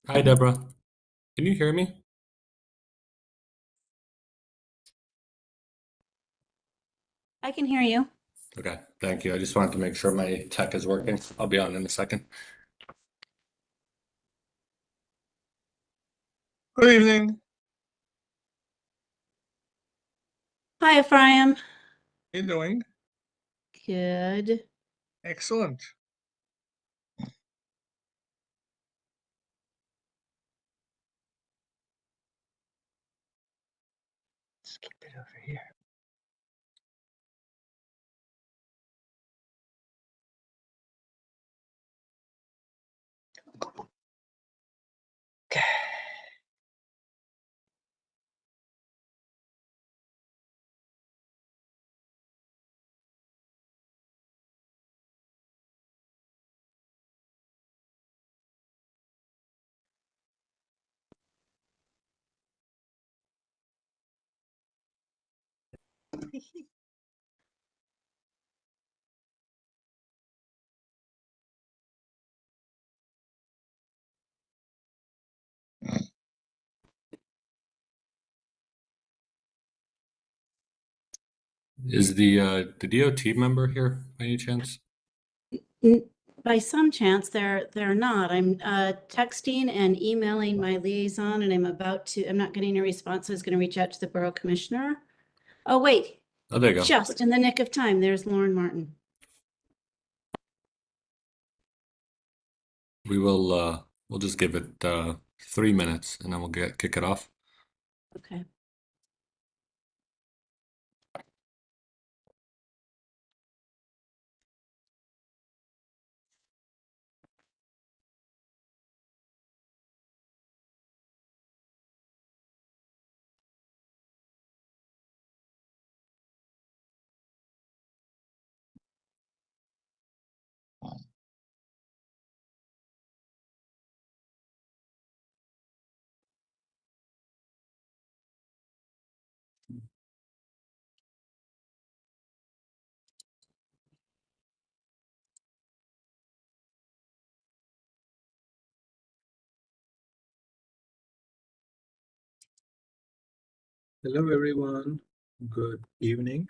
Hi, Deborah. Can you hear me? I can hear you. Okay, thank you. I just wanted to make sure my tech is working. I'll be on in a second. Good evening. Hi, Ephraim. How you doing? Good. Excellent. Let's keep it over here. Okay. Is the DOT member here by any chance? N- By some chance, they're not. I'm texting and emailing my liaison, and I'm not getting a response. I was going to reach out to the borough commissioner. Oh, wait, Oh, there you go. just in the nick of time. There's Lauren Martin. We'll just give it 3 minutes and then we'll kick it off. Okay. Hello, everyone. Good evening.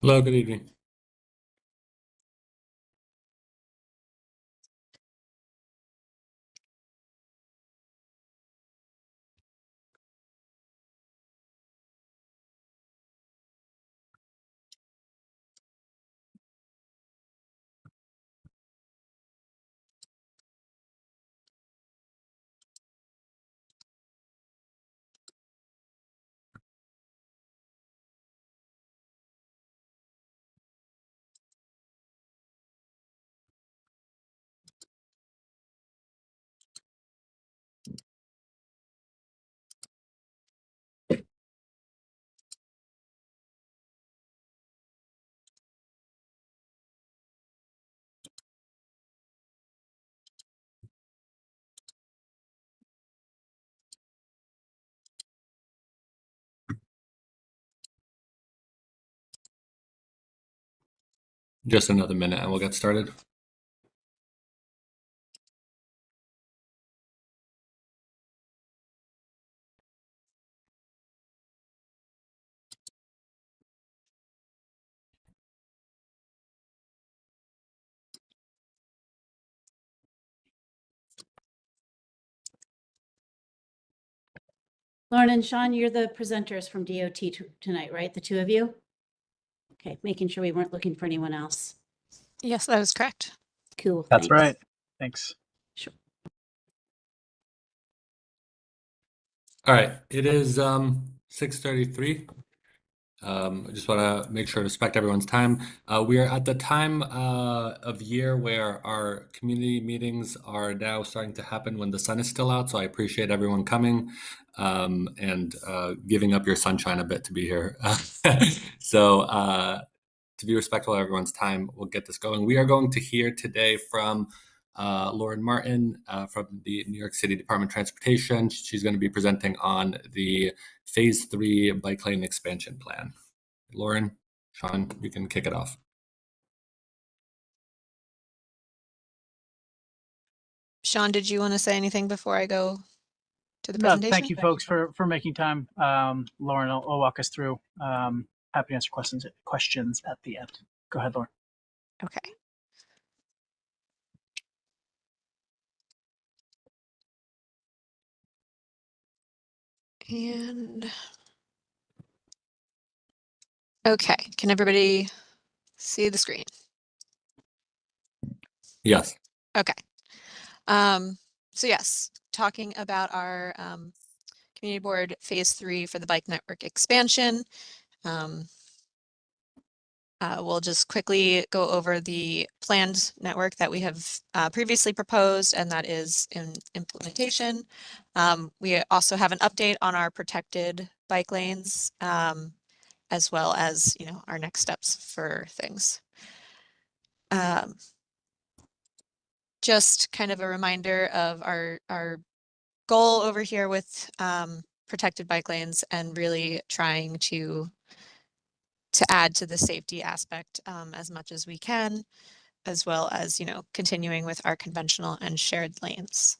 Hello, good evening. Just another minute and we'll get started. Lauren and Sean, you're the presenters from DOT tonight, right? The two of you? Okay, making sure we weren't looking for anyone else. Yes, that is correct. Cool. That's Thanks. right. Thanks. Sure. All right, it is 6:33. I just want to make sure to respect everyone's time. We are at the time of year where our community meetings are now starting to happen when the sun is still out. So I appreciate everyone coming and giving up your sunshine a bit to be here. So to be respectful of everyone's time, we'll get this going. We are going to hear today from Lauren Martin from the New York City Department of Transportation. She's going to be presenting on the Phase 3 bike lane expansion plan. Lauren, Sean, you can kick it off. Sean, did you want to say anything before I go to the No, presentation? thank you folks for making time. Lauren, I'll walk us through. Happy to answer questions at the end. Go ahead, Lauren. Okay. And okay, can everybody see the screen? Yes. Okay. So yes, talking about our community board phase 3 for the bike network expansion. We'll just quickly go over the planned network that we have previously proposed, and that is in implementation. We also have an update on our protected bike lanes, as well as, you know, our next steps for things. Just kind of a reminder of our goal over here with protected bike lanes, and really trying to add to the safety aspect as much as we can, as well as, you know, continuing with our conventional and shared lanes.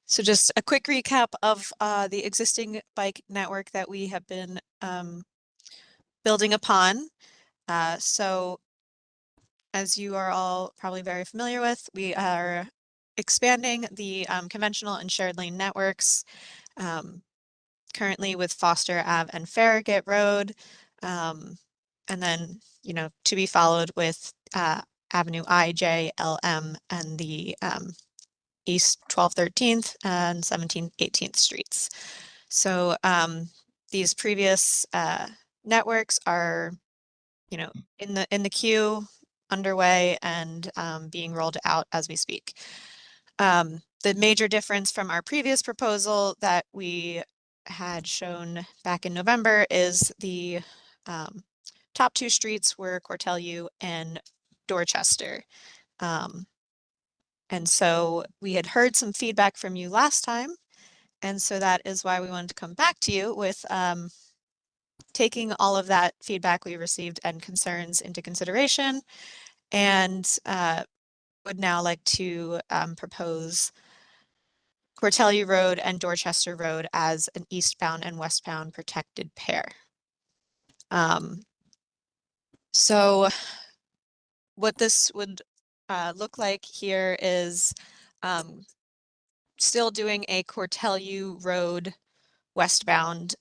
So just a quick recap of the existing bike network that we have been building upon. So as you are all probably very familiar with, we are expanding the conventional and shared lane networks, currently with Foster Ave and Farragut Road, and then, you know, to be followed with Avenue I, J, L, M, and the East 12th, 13th, and 17th, 18th Streets. So these previous networks are, you know, in the queue, underway, and being rolled out as we speak. The major difference from our previous proposal that we had shown back in November is the top 2 streets were Cortelyou and Dorchester. And so we had heard some feedback from you last time, and so that is why we wanted to come back to you with taking all of that feedback we received and concerns into consideration, and would now like to propose Cortelyou Road and Dorchester Road as an eastbound and westbound protected pair. So what this would look like here is still doing a Cortelyou Road westbound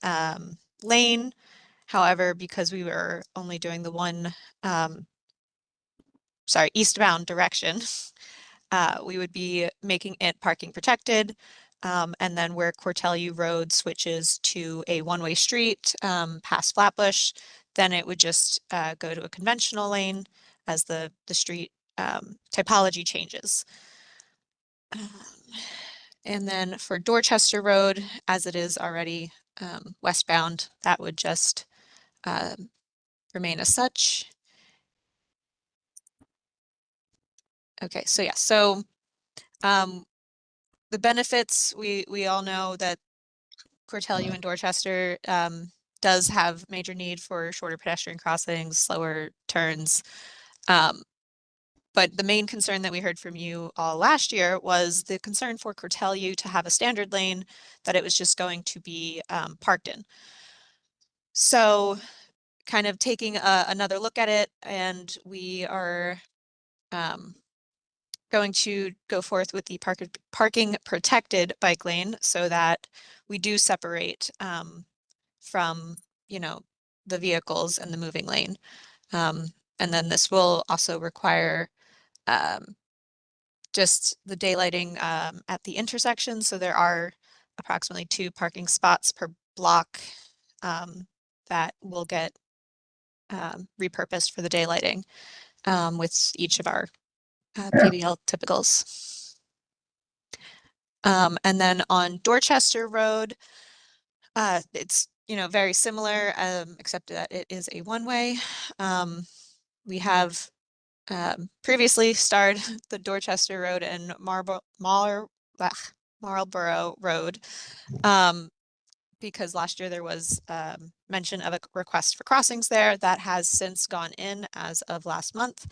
lane. However, because we were only doing the one, eastbound direction, we would be making it parking protected. And then where Cortelyou Road switches to a one-way street past Flatbush, then it would just go to a conventional lane as the street typology changes. And then for Dorchester Road, as it is already westbound, that would just remain as such. Okay, so yeah, so the benefits, we all know that Cortelyou and Dorchester does have major need for shorter pedestrian crossings, slower turns. But the main concern that we heard from you all last year was the concern for Cortelyou to have a standard lane that it was just going to be parked in. So kind of taking another look at it, and we are going to go forth with the parking protected bike lane so that we do separate from, you know, the vehicles and the moving lane. And then this will also require just the daylighting at the intersection. So there are approximately 2 parking spots per block that will get repurposed for the daylighting with each of our PBL typicals. And then on Dorchester Road, it's, you know, very similar, except that it is a one-way. We have previously starred the Dorchester Road and Marlborough Road, because last year there was mention of a request for crossings there that has since gone in as of last month.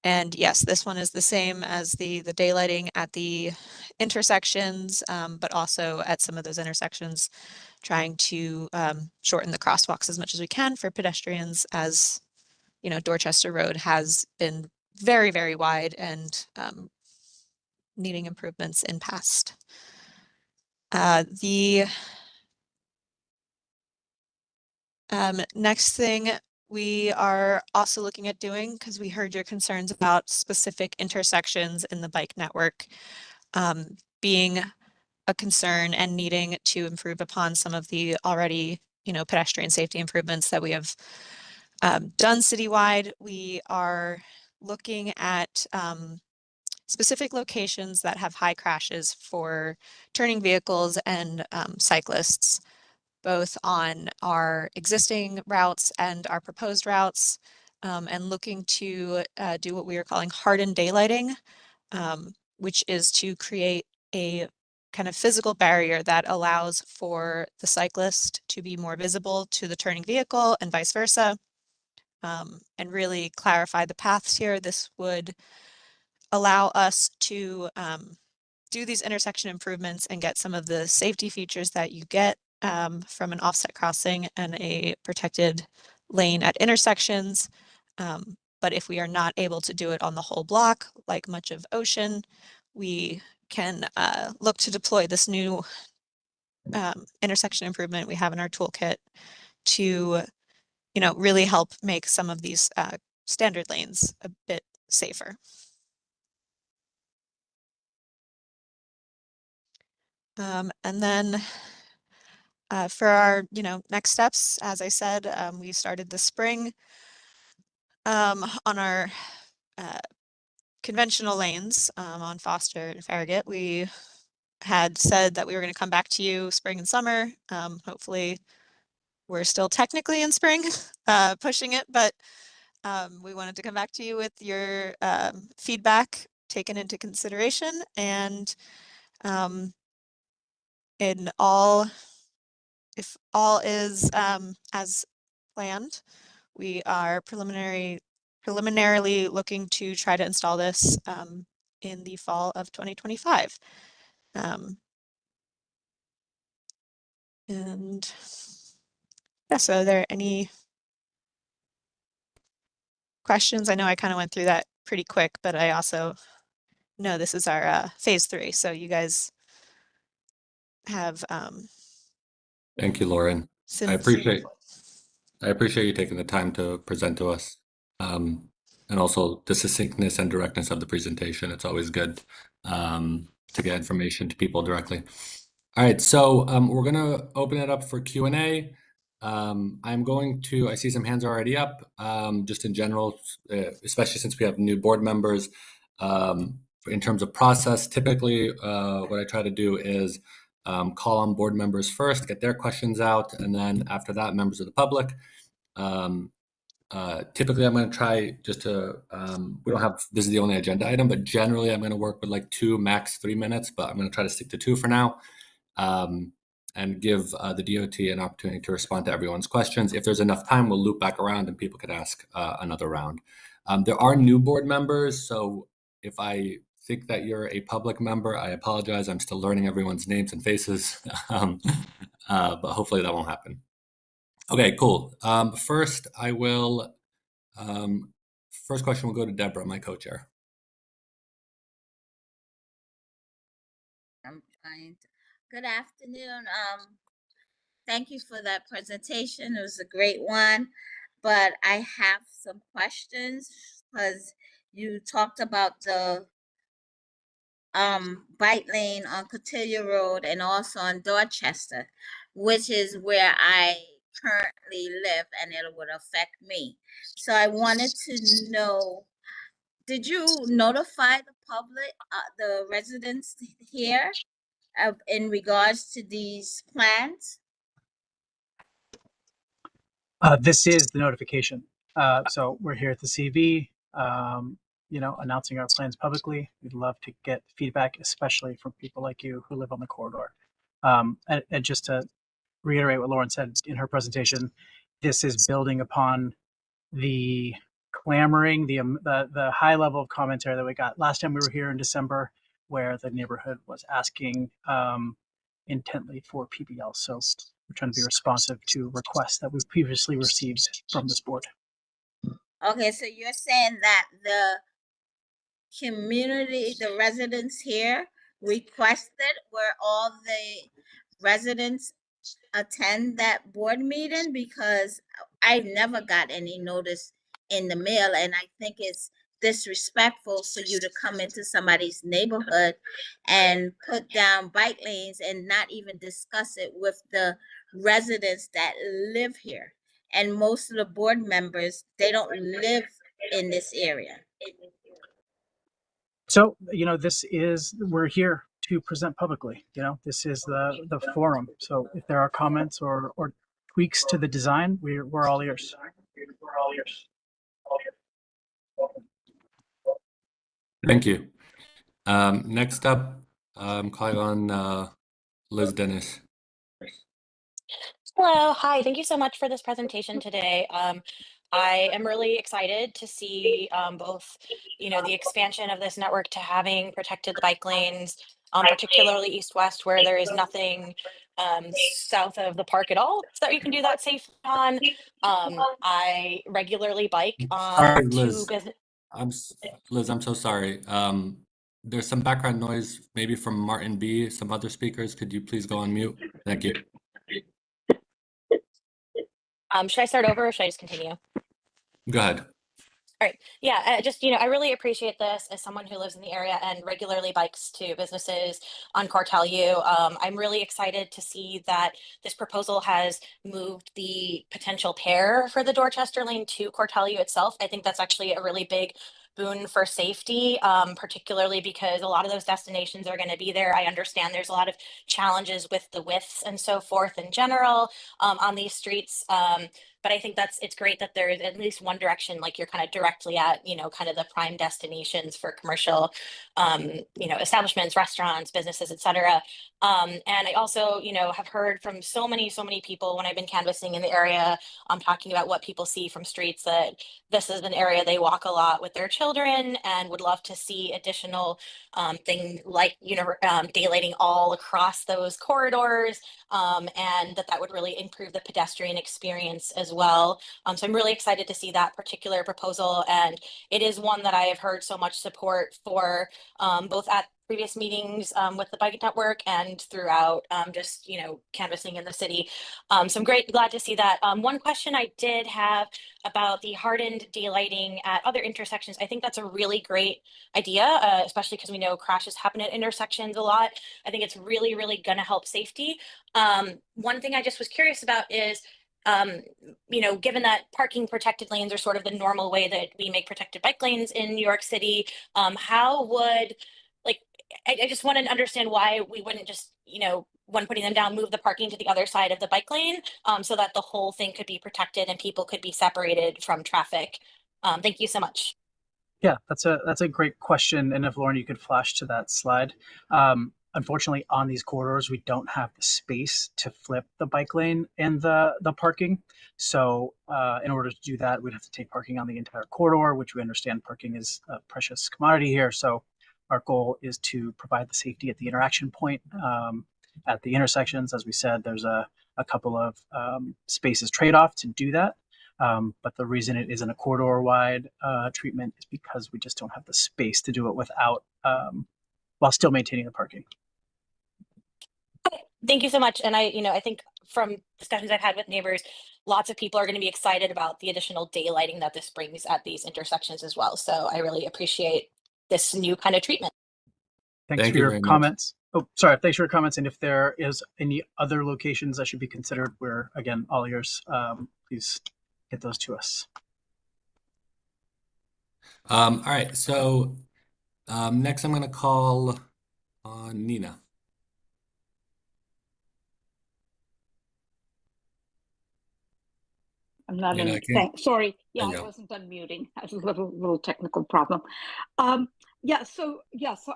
And yes, this one is the same as the daylighting at the intersections, but also at some of those intersections, trying to shorten the crosswalks as much as we can for pedestrians, as you know, Dorchester Road has been very, very wide and needing improvements in past. The next thing we are also looking at doing, because we heard your concerns about specific intersections in the bike network being a concern and needing to improve upon some of the already, you know, pedestrian safety improvements that we have done citywide. We are looking at specific locations that have high crashes for turning vehicles and cyclists, both on our existing routes and our proposed routes, and looking to do what we are calling hardened daylighting, which is to create a kind of physical barrier that allows for the cyclist to be more visible to the turning vehicle and vice versa, and really clarify the paths here. This would allow us to do these intersection improvements and get some of the safety features that you get from an offset crossing and a protected lane at intersections. But if we are not able to do it on the whole block, like much of Ocean, we can look to deploy this new intersection improvement we have in our toolkit to, you know, really help make some of these standard lanes a bit safer. And then for our, you know, next steps, as I said, we started this spring on our conventional lanes on Foster and Farragut. We had said that we were going to come back to you spring and summer. Hopefully we're still technically in spring, pushing it, but we wanted to come back to you with your feedback taken into consideration, and in all, if all is as planned, we are preliminarily looking to try to install this in the fall of 2025. And yeah, so are there any questions? I know I kind of went through that pretty quick, but I also know this is our phase 3, so you guys have Thank you, Lauren. I appreciate you taking the time to present to us, and also the succinctness and directness of the presentation. It's always good to get information to people directly. All right, so we're going to open it up for Q&A. I see some hands already up, just in general, especially since we have new board members. In terms of process, typically what I try to do is call on board members first, get their questions out, and then after that, members of the public. Typically, I'm going to try just to, we don't have, this is the only agenda item, but generally I'm going to work with like 2, max 3 minutes, but I'm going to try to stick to 2 for now. And give the DOT an opportunity to respond to everyone's questions. If there's enough time, we'll loop back around and people could ask another round. There are new board members, so if I think that you're a public member, I apologize. I'm still learning everyone's names and faces, but hopefully that won't happen. Okay, cool. First question will go to Deborah, my co-chair. I'm trying to. Good afternoon. Thank you for that presentation. It was a great one, but I have some questions because you talked about the bike lane on Cotillia Road and also on Dorchester, which is where I currently live, and it would affect me. So I wanted to know, did you notify the public, the residents here, in regards to these plans? This is the notification. So we're here at the CV, you know, announcing our plans publicly. We'd love to get feedback, especially from people like you who live on the corridor. And just to reiterate what Lauren said in her presentation, this is building upon the clamoring, the high level of commentary that we got last time we were here in December, where the neighborhood was asking intently for PBL. So we're trying to be responsive to requests that we've previously received from this board. Okay, so you're saying that the community, the residents here requested where all the residents attend that board meeting? Because I never got any notice in the mail, and I think it's disrespectful for you to come into somebody's neighborhood and put down bike lanes and not even discuss it with the residents that live here. And most of the board members, they don't live in this area. So, we're here to present publicly. This is the forum. So if there are comments or tweaks to the design, we're all ears. Thank you. Next up, I'm calling on Liz Dennis. Hello, hi, thank you so much for this presentation today. I am really excited to see both, the expansion of this network to having protected bike lanes, particularly east-west, where there is nothing south of the park at all, so that you can do that safely on. I regularly bike Sorry, to Liz. business. Liz, I'm so sorry. There's some background noise, maybe from Martin B. Some other speakers. Could you please go on mute? Thank you. Should I start over or should I just continue? Go ahead. All right. Yeah, I really appreciate this as someone who lives in the area and regularly bikes to businesses on Cortelyou. I'm really excited to see that this proposal has moved the potential pair for the Dorchester lane to Cortelyou itself. I think that's actually a really big boon for safety, particularly because a lot of those destinations are going to be there. I understand there's a lot of challenges with the widths and so forth in general on these streets. But I think it's great that there is at least one direction, like you're kind of directly at, kind of the prime destinations for commercial, establishments, restaurants, businesses, et cetera. And I also, have heard from so many people when I've been canvassing in the area, talking about what people see from streets, that this is an area they walk a lot with their children and would love to see additional things like, daylighting all across those corridors, and that would really improve the pedestrian experience as well. So I'm really excited to see that particular proposal, and it is one that I have heard so much support for, both at previous meetings with the bike network and throughout just canvassing in the city. So I'm glad to see that. One question I did have about the hardened daylighting at other intersections, I think that's a really great idea, especially because we know crashes happen at intersections a lot. I think it's really, really going to help safety. One thing I just was curious about is, given that parking protected lanes are sort of the normal way that we make protected bike lanes in New York City, how would, I just want to understand why we wouldn't just, when putting them down, move the parking to the other side of the bike lane, so that the whole thing could be protected and people could be separated from traffic. Thank you so much. Yeah, that's a great question. And if Lauren, you could flash to that slide. Unfortunately, on these corridors, we don't have the space to flip the bike lane and the parking. So in order to do that, we'd have to take parking on the entire corridor, which we understand parking is a precious commodity here. So our goal is to provide the safety at the interaction point at the intersections. As we said, there's a couple of spaces trade-off to do that. But the reason it isn't a corridor-wide treatment is because we just don't have the space to do it without, while still maintaining the parking. Okay, thank you so much. And I think from discussions I've had with neighbors, lots of people are going to be excited about the additional daylighting that this brings at these intersections as well. So I really appreciate this new kind of treatment. Thanks for your comments. Oh, sorry. Thanks for your comments. And if there is any other locations that should be considered, we're, again, all ears. Please get those to us. All right. So next I'm going to call on Nina. I'm not Nina, sorry. Yeah, I wasn't unmuting. I had a little technical problem. So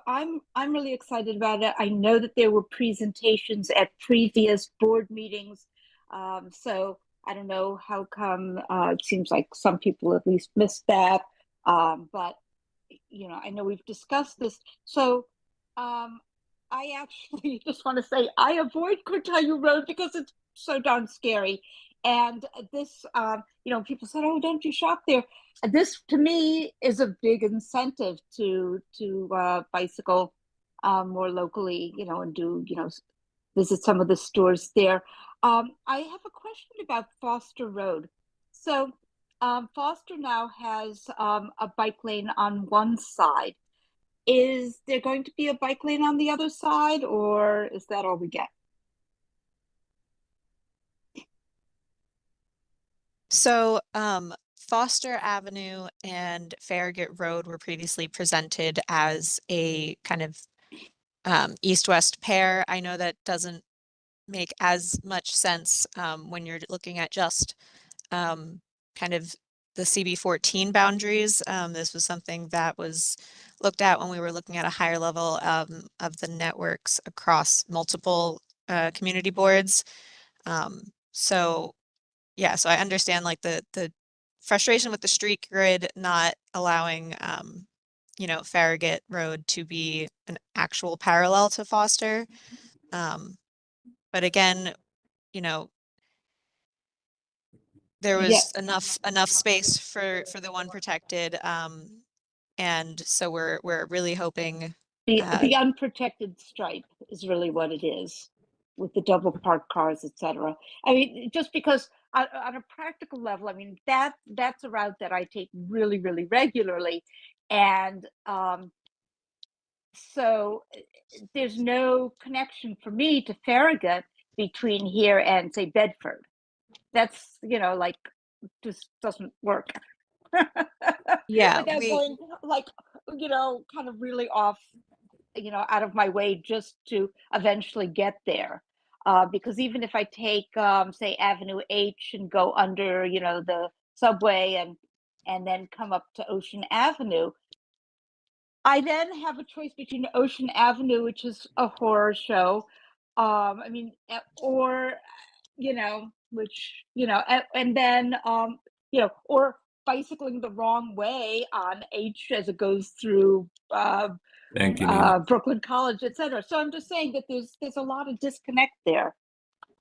I'm really excited about it. I know that there were presentations at previous board meetings. So I don't know how come. It seems like some people at least missed that. But I know we've discussed this. So I actually just want to say I avoid Cortalia Road because it's so darn scary. And this, people said, "Oh, don't you shop there?" This, to me, is a big incentive to bicycle more locally, and do visit some of the stores there. I have a question about Foster Road. So Foster now has a bike lane on one side. Is there going to be a bike lane on the other side, or is that all we get? So, Foster Avenue and Farragut Road were previously presented as a kind of east-west pair. I know that doesn't make as much sense when you're looking at just kind of the CB14 boundaries. This was something that was looked at when we were looking at a higher level of the networks across multiple community boards. So yeah, so I understand like the frustration with the street grid not allowing Farragut Road to be an actual parallel to Foster. But again, you know, there Yeah, was enough space for the one protected. And so we're really hoping the unprotected stripe is really what it is, with the double parked cars, etc. I mean, just because on a practical level, I mean that's a route that I take really, really regularly, and so there's no connection for me to Farragut between here and say Bedford. That's like just doesn't work. yeah, Without going like kind of really off, out of my way just to eventually get there. Because even if I take say Avenue H and go under the subway and then come up to Ocean Avenue, I then have a choice between Ocean Avenue, which is a horror show, I mean, or which and then or bicycling the wrong way on H as it goes through Thank you, Nina. Brooklyn College, etc. So I'm just saying that there's a lot of disconnect there.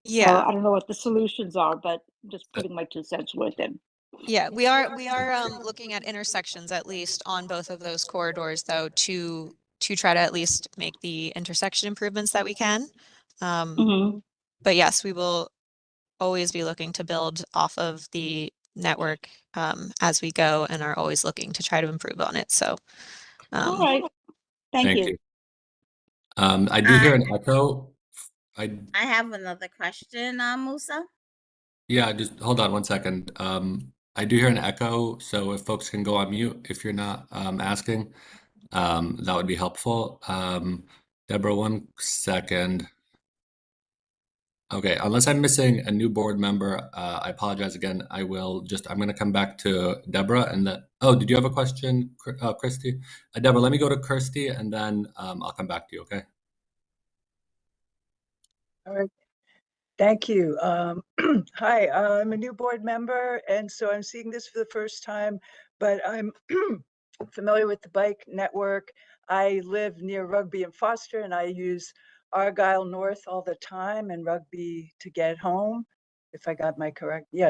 So yeah, I don't know what the solutions are, but I'm just putting my 2 cents worth in. yeah. We are looking at intersections at least on both of those corridors though to try to at least make the intersection improvements that we can. Mhm. But yes, we will always be looking to build off of the network as we go and are always looking to try to improve on it. So All right. Thank Thank you. you. I do I hear an echo. I have another question, Musa. Yeah, just hold on one second. I do hear an echo, so if folks can go on mute if you're not asking, that would be helpful. Deborah, one second. Okay, unless I'm missing a new board member, I apologize again. I'm going to come back to Deborah and then, oh, did you have a question, Christy? Deborah, let me go to Kirsty and then I'll come back to you, okay? All right. Thank you. Hi, I'm a new board member, and so I'm seeing this for the first time, but I'm familiar with the bike network. I live near Rugby and Foster, and I use Argyle North all the time and Rugby to get home, if I got my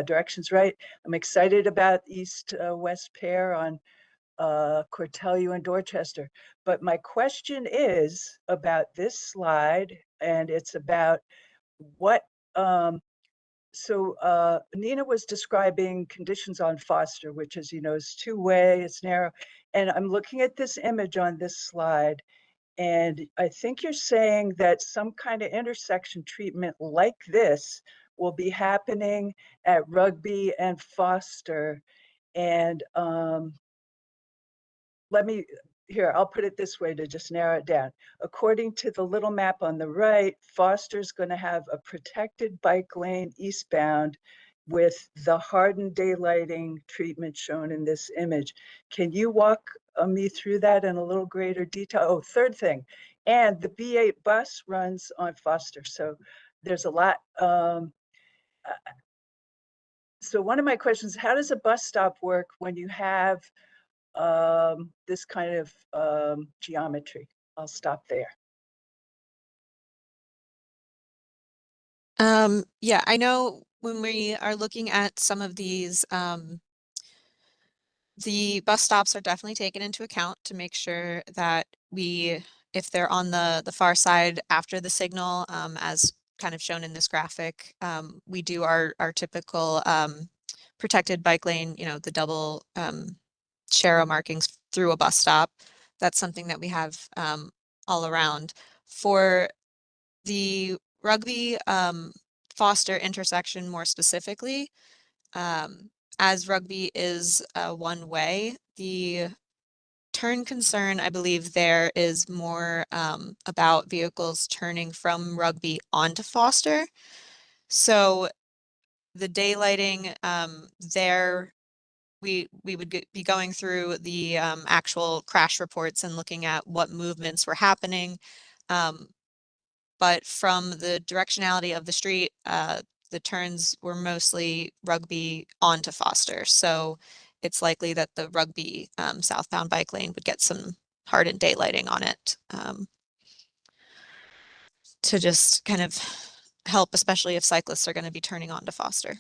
directions right. I'm excited about east-west pair on Cortelyou and Dorchester. But my question is about this slide, and it's about what Nina was describing conditions on Foster, which is two-way, it's narrow. And I'm looking at this image on this slide, and I think you're saying that some kind of intersection treatment like this will be happening at Rugby and Foster. And I'll put it this way to just narrow it down. According to the little map on the right, Foster's going to have a protected bike lane eastbound with the hardened daylighting treatment shown in this image. Can you walk me through that in a little greater detail? Oh, third thing, and the B8 bus runs on Foster. So there's a lot. So one of my questions, how does a bus stop work when you have this kind of geometry? I'll stop there. Yeah, I know when we are looking at some of these, the bus stops are definitely taken into account to make sure that if they're on the far side after the signal, as kind of shown in this graphic, we do our typical protected bike lane, the double Sharrow markings through a bus stop. That's something that we have all around. For the Rugby Foster intersection more specifically, as Rugby is one way, the turn concern, I believe there is more about vehicles turning from Rugby onto Foster. So the daylighting there, we would be going through the actual crash reports and looking at what movements were happening. But from the directionality of the street, the turns were mostly Rugby onto Foster. So it's likely that the Rugby southbound bike lane would get some hardened daylighting on it to just kind of help, especially if cyclists are going to be turning onto Foster.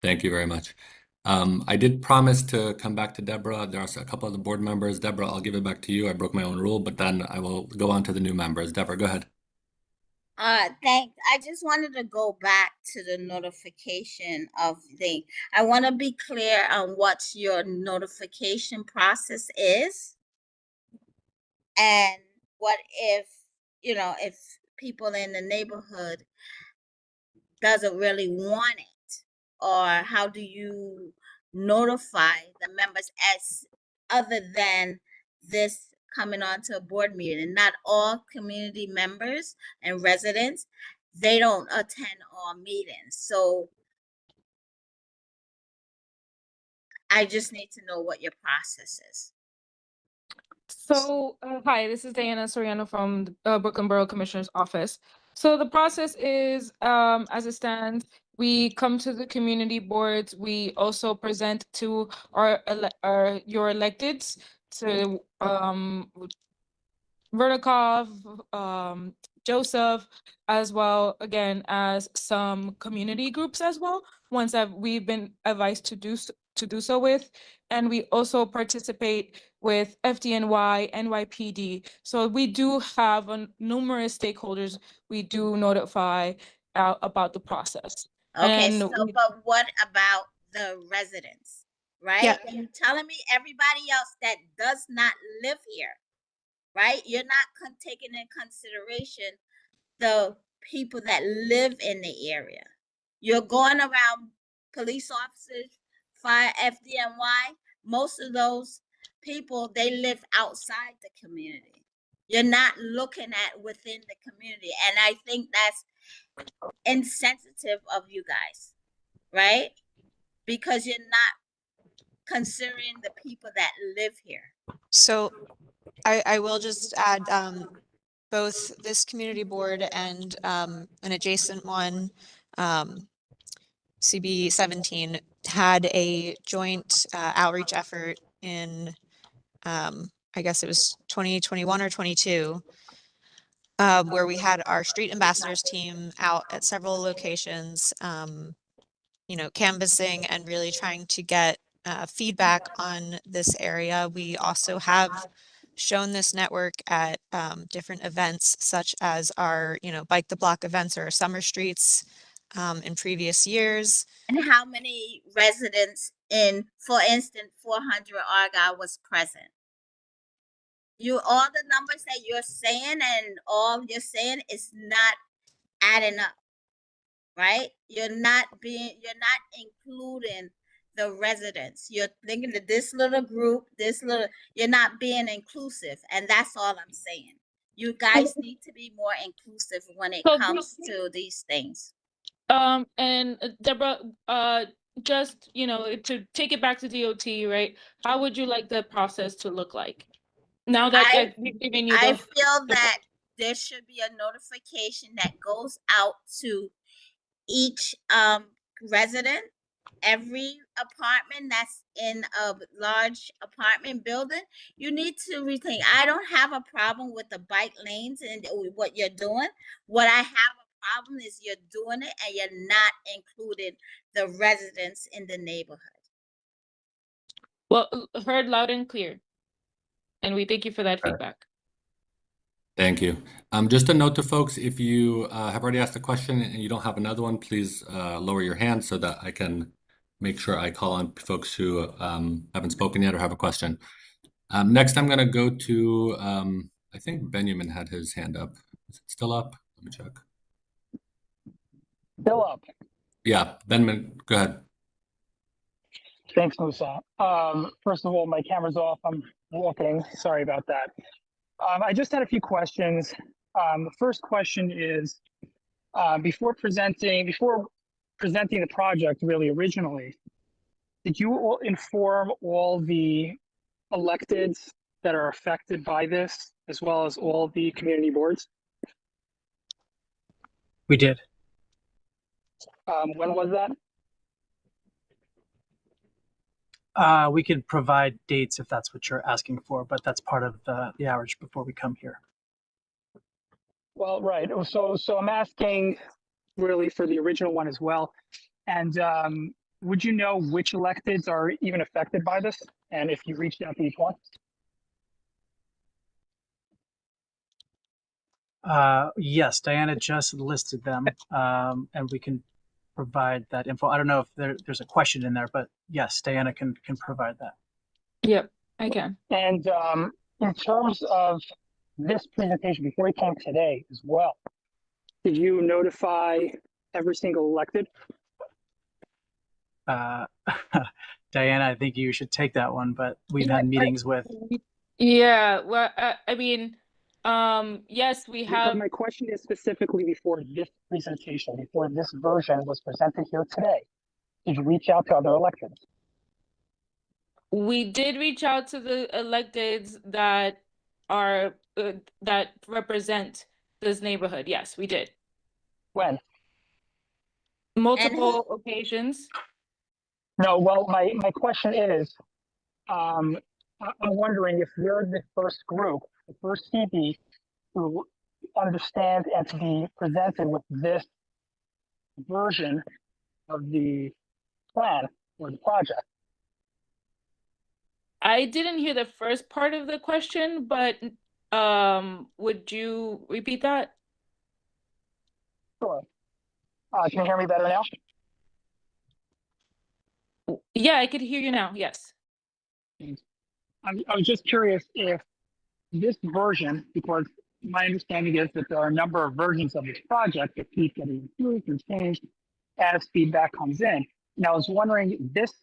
Thank you very much. I did promise to come back to Deborah. There are a couple of the board members. Deborah, I'll give it back to you. I broke my own rule, but then I will go on to the new members. Deborah, go ahead. Thanks. I just wanted to go back to the notification of the, I want to be clear on what your notification process is. And what if, if people in the neighborhood doesn't really want it? Or how do you notify the members as other than this coming on to a board meeting? Not all community members and residents, they don't attend all meetings. So I just need to know what your process is. So, hi, this is Diana Soriano from the Brooklyn Borough Commissioner's Office. So the process is, as it stands, we come to the community boards. We also present to your electeds, to Vertikov, Joseph, as well, again, as some community groups as well, ones that we've been advised to do so with. And we also participate with FDNY, NYPD. So we do have numerous stakeholders we do notify about the process. Okay, And so but what about the residents, right? Yeah. You're telling me everybody else that does not live here, right? You're not taking in consideration the people that live in the area. You're going around police officers, fire, FDNY. Most of those people, they live outside the community. You're not looking at within the community. And I think that's insensitive of you guys, right? Because you're not considering the people that live here. So I will just add, both this community board and an adjacent one, CB17, had a joint outreach effort in, I guess it was 2021 or 22, where we had our street ambassadors team out at several locations, canvassing and really trying to get feedback on this area. We also have shown this network at different events, such as our, Bike the Block events or summer streets in previous years. And how many residents in, for instance, 400 Argyle was present? All the numbers that you're saying and all you're saying is not adding up, right? You're not including the residents. You're thinking that this little group, you're not being inclusive. And that's all I'm saying. You guys need to be more inclusive when it comes to these things. And Deborah, just, to take it back to DOT, right? How would you like the process to look like? Now that we've given you I feel that there should be a notification that goes out to each resident, every apartment that's in a large apartment building, you need to rethink. I don't have a problem with the bike lanes and what you're doing. What I have a problem is you're doing it and you're not including the residents in the neighborhood. Well, heard loud and clear. And we thank you for that Okay. feedback. Thank you. Just a note to folks, if you have already asked a question and you don't have another one, please lower your hand so that I can make sure I call on folks who haven't spoken yet or have a question. Next, I'm going to go to, I think Benjamin had his hand up. Is it still up? Let me check. Still up. Yeah, Benjamin, go ahead. Thanks, Musa. First of all, my camera's off. I'm walking. Sorry about that. I just had a few questions. The first question is, before presenting the project really originally, did you all inform all the electeds that are affected by this, as well as all the community boards? We did. When was that? We could provide dates if that's what you're asking for, but that's part of the average before we come here. Well, right. So I'm asking really for the original one as well. And would you know which electeds are even affected by this? And if you reached out to each one? Yes, Diana just listed them, and we can provide that info. I don't know if there's a question in there, but yes, Diana can provide that. Yep, I can. And in terms of this presentation, before we came today as well, did you notify every single elected? Diana, I think you should take that one, but we've had meetings with. Yeah, well, I mean, yes, we Because have. my question is specifically before this presentation, before this version was presented here today, did you reach out to other electeds? We did reach out to the electeds that are that represent this neighborhood. Yes, we did. When? Multiple occasions. No, well, my question is, I'm wondering if you're the first group, the first CB to understand and to be presented with this version of the plan or the project. I didn't hear the first part of the question, but would you repeat that? Sure. Can you hear me better now? Yeah, I could hear you now. Yes. I was just curious if this version, because my understanding is that there are a number of versions of this project that keep getting improved and changed as feedback comes in. And I was wondering, this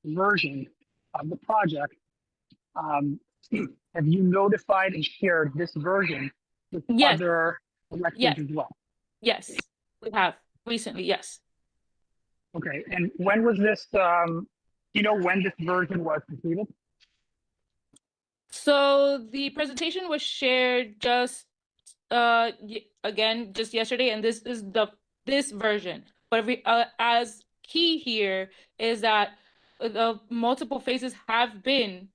version of the project, have you notified and shared this version with Yes. other electeds Yes. as well? Yes, we have recently. Yes. Okay, and when was this, you know when this version was completed? So the presentation was shared just again just yesterday, and this is this version. But as key here is that the multiple phases have been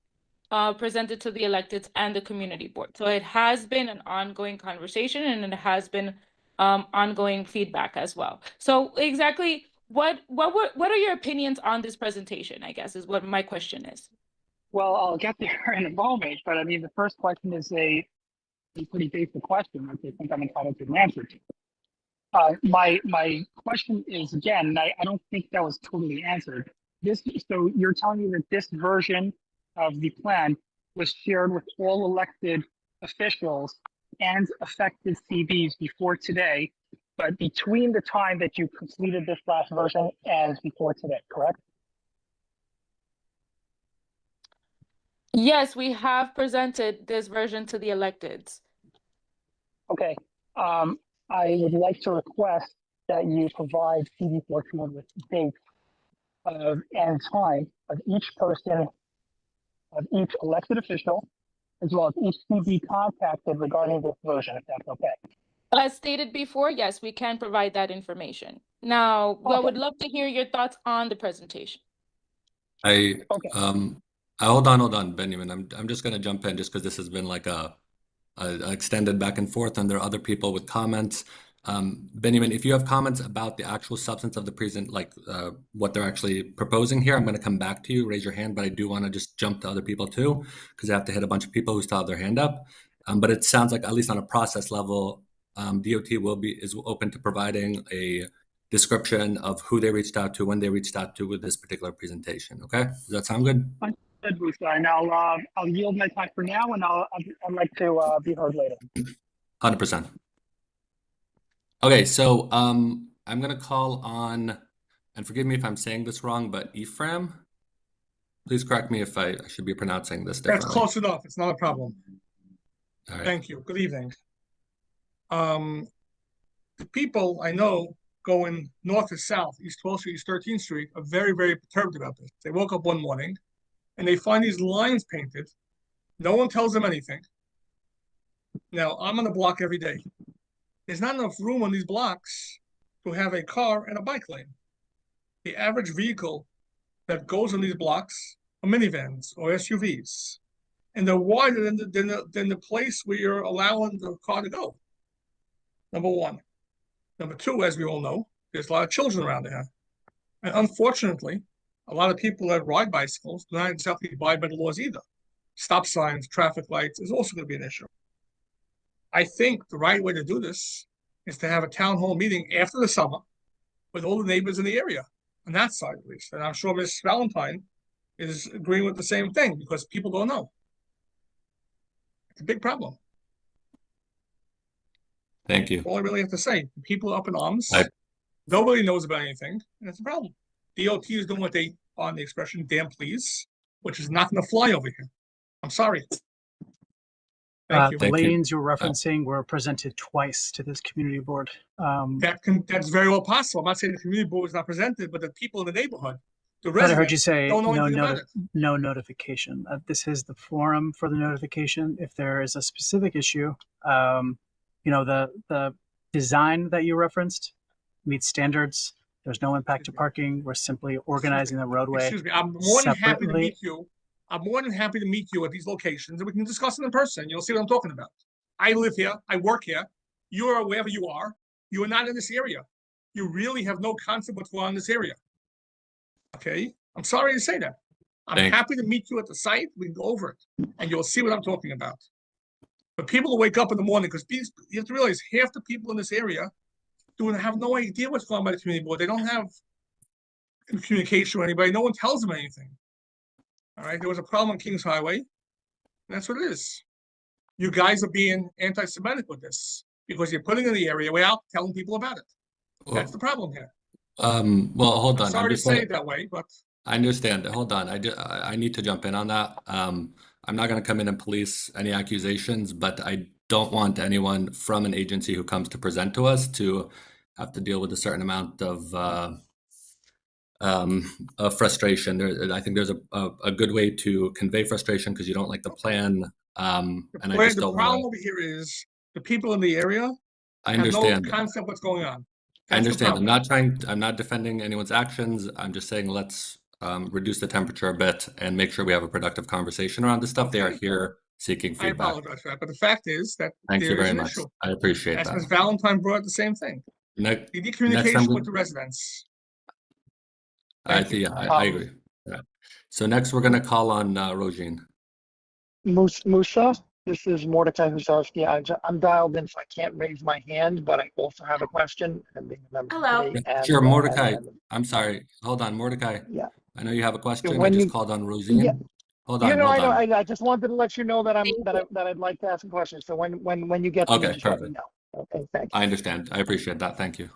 presented to the electeds and the community board. So it has been an ongoing conversation, and it has been ongoing feedback as well. So exactly what are your opinions on this presentation, I guess, is what my question is. Well, I'll get there in a moment, but I mean, the first question is a pretty basic question, which I think I'm entitled to an answer to. My question is, again, I don't think that was totally answered. So you're telling me that this version of the plan was shared with all elected officials and affected CBs before today, but between the time that you completed this last version and before today, correct? Yes, we have presented this version to the electeds. Okay. I would like to request that you provide CB14 with dates of and time of each person, of each elected official, as well as each CB contacted regarding this version, if that's okay. As stated before, yes, we can provide that information. Now, I would Okay. love to hear your thoughts on the presentation. I Okay. hold on, Benjamin. I'm just gonna jump in just because this has been like a extended back and forth, and there are other people with comments. Benjamin, if you have comments about the actual substance of the present, like what they're actually proposing here, I'm going to come back to you. Raise your hand, but I do want to just jump to other people too, because I have to hit a bunch of people who still have their hand up. But it sounds like, at least on a process level, DOT is open to providing a description of who they reached out to, when they reached out to with this particular presentation. Okay, does that sound good? Good, Lisa, and I'll yield my time for now, and I'd like to be heard later. 100%. Okay, so I'm gonna call on, and forgive me if I'm saying this wrong, but Ephraim. Please correct me if I should be pronouncing this That's differently. close enough. It's not a problem. All right. Thank you. Good evening. The people I know going north to south, East 12th Street, East 13th Street, are very, very perturbed about this. They woke up one morning and they find these lines painted. No one tells them anything. Now, I'm on the block every day. There's not enough room on these blocks to have a car and a bike lane. The average vehicle that goes on these blocks are minivans or SUVs, and they're wider than the place where you're allowing the car to go. Number one. Number two, as we all know, there's a lot of children around there. And unfortunately, a lot of people that ride bicycles do not exactly abide by the laws either. Stop signs, traffic lights is also going to be an issue. I think the right way to do this is to have a town hall meeting after the summer with all the neighbors in the area, on that side at least. And I'm sure Ms. Valentine is agreeing with the same thing because people don't know. It's a big problem. Thank you. All I really have to say, people are up in arms. I- Nobody knows about anything, and it's a problem. DOT is doing what they, on the expression, damn please, which is not going to fly over here. I'm sorry. Thank you. The Thank you. lanes you're referencing were presented twice to this community board. That's very well possible. I'm not saying the community board was not presented, but the people in the neighborhood, the But I heard you residents, say don't know anything about it. no notification. This is the forum for the notification. If there is a specific issue, the design that you referenced meets standards. There's no impact to parking. We're simply organizing the roadway. Excuse me. I'm more than happy to separately. meet you. I'm more than happy to meet you at these locations, and we can discuss it in person. You'll see what I'm talking about. I live here. I work here. You are wherever you are. You are not in this area. You really have no concept what's going on in this area. Okay? I'm sorry to say that. I'm Thank- happy to meet you at the site. We can go over it, and you'll see what I'm talking about. But people who wake up in the morning, because you have to realize half the people in this area have no idea what's going on by the community board. They don't have communication with anybody. No one tells them anything. All right? There was a problem on Kings Highway, and that's what it is. You guys are being anti-Semitic with this because you're putting in the area without telling people about it. That's the problem here. Well, hold on. I'm sorry to say it that way, but I understand. Hold on. I need to jump in on that. I'm not going to come in and police any accusations, but I don't want anyone from an agency who comes to present to us to have to deal with a certain amount of frustration. I think there's a good way to convey frustration because you don't like the plan. And I just the don't problem want over here is the people in the area I have no understand. concept what's going on. I That's the understand. problem. I'm not defending anyone's actions. I'm just saying let's reduce the temperature a bit and make sure we have a productive conversation around this stuff. They are here seeking I feedback. apologize for that, but the fact is that Thank you there is very an much. issue. I appreciate As that. Ms. Valentine brought the same thing. Next, You need next time communication we- with the residents. I Thank you. I agree. Yeah. So next we're going to call on Rojin. Musa, this is Mordecai Husarski. I'm dialed in, so I can't raise my hand, but I also have a question. And being a member of the Hello. committee and, Sure, Mordecai. and- I'm sorry. Hold on, Mordecai. yeah. I know you have a question. I When just you- called on Rosine. Yeah. Hold You on, know, hold on. I just wanted to let you know that I'd like to ask a question. So when you get to me, Okay, just let me perfect. know. Okay, thank you. I understand. I appreciate that. Thank you.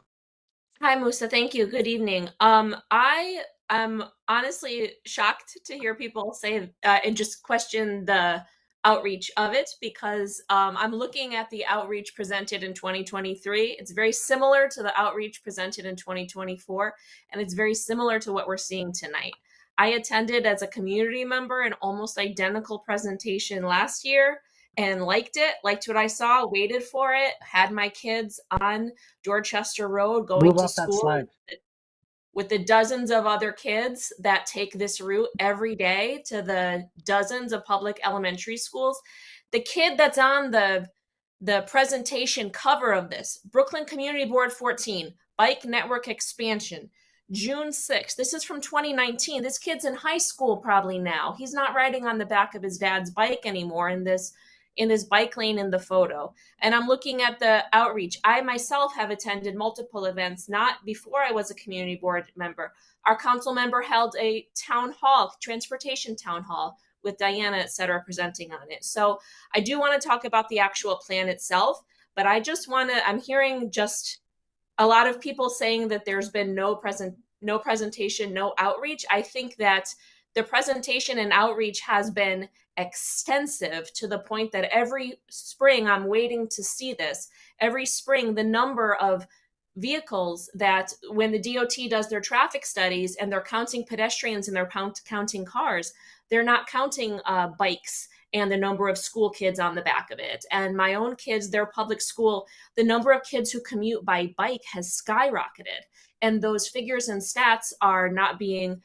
Hi, Musa. Thank you. Good evening. I am honestly shocked to hear people say and just question the outreach of it because I'm looking at the outreach presented in 2023. It's very similar to the outreach presented in 2024, and it's very similar to what we're seeing tonight. I attended as a community member an almost identical presentation last year, and liked it, liked what I saw, waited for it, had my kids on Dorchester Road going Move to off that school slide. with the dozens of other kids that take this route every day to the dozens of public elementary schools. The kid that's on the presentation cover of this, Brooklyn Community Board 14, bike network expansion, June 6th. This is from 2019. This kid's in high school probably now. He's not riding on the back of his dad's bike anymore in this bike lane in the photo. And I'm looking at the outreach. I myself have attended multiple events, not before I was a community board member. Our council member held a town hall, transportation town hall, with Diana, et cetera, presenting on it. So I do want to talk about the actual plan itself, but I just want to, I'm hearing just a lot of people saying that there's been no presentation, no outreach. I think that the presentation and outreach has been extensive to the point that every spring I'm waiting to see this. Every spring, the number of vehicles that when the DOT does their traffic studies and they're counting pedestrians and they're counting cars, they're not counting bikes and the number of school kids on the back of it. And my own kids, their public school, the number of kids who commute by bike has skyrocketed. And those figures and stats are not being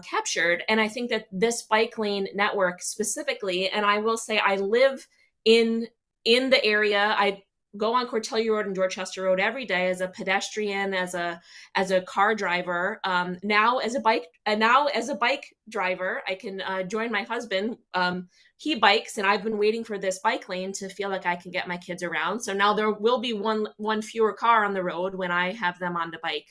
captured. And I think that this bike lane network specifically, and I will say I live in the area. I go on Cortellia Road and Dorchester Road every day as a pedestrian, as a car driver. Now as a bike driver, I can join my husband. He bikes, and I've been waiting for this bike lane to feel like I can get my kids around. So now there will be one fewer car on the road when I have them on the bike.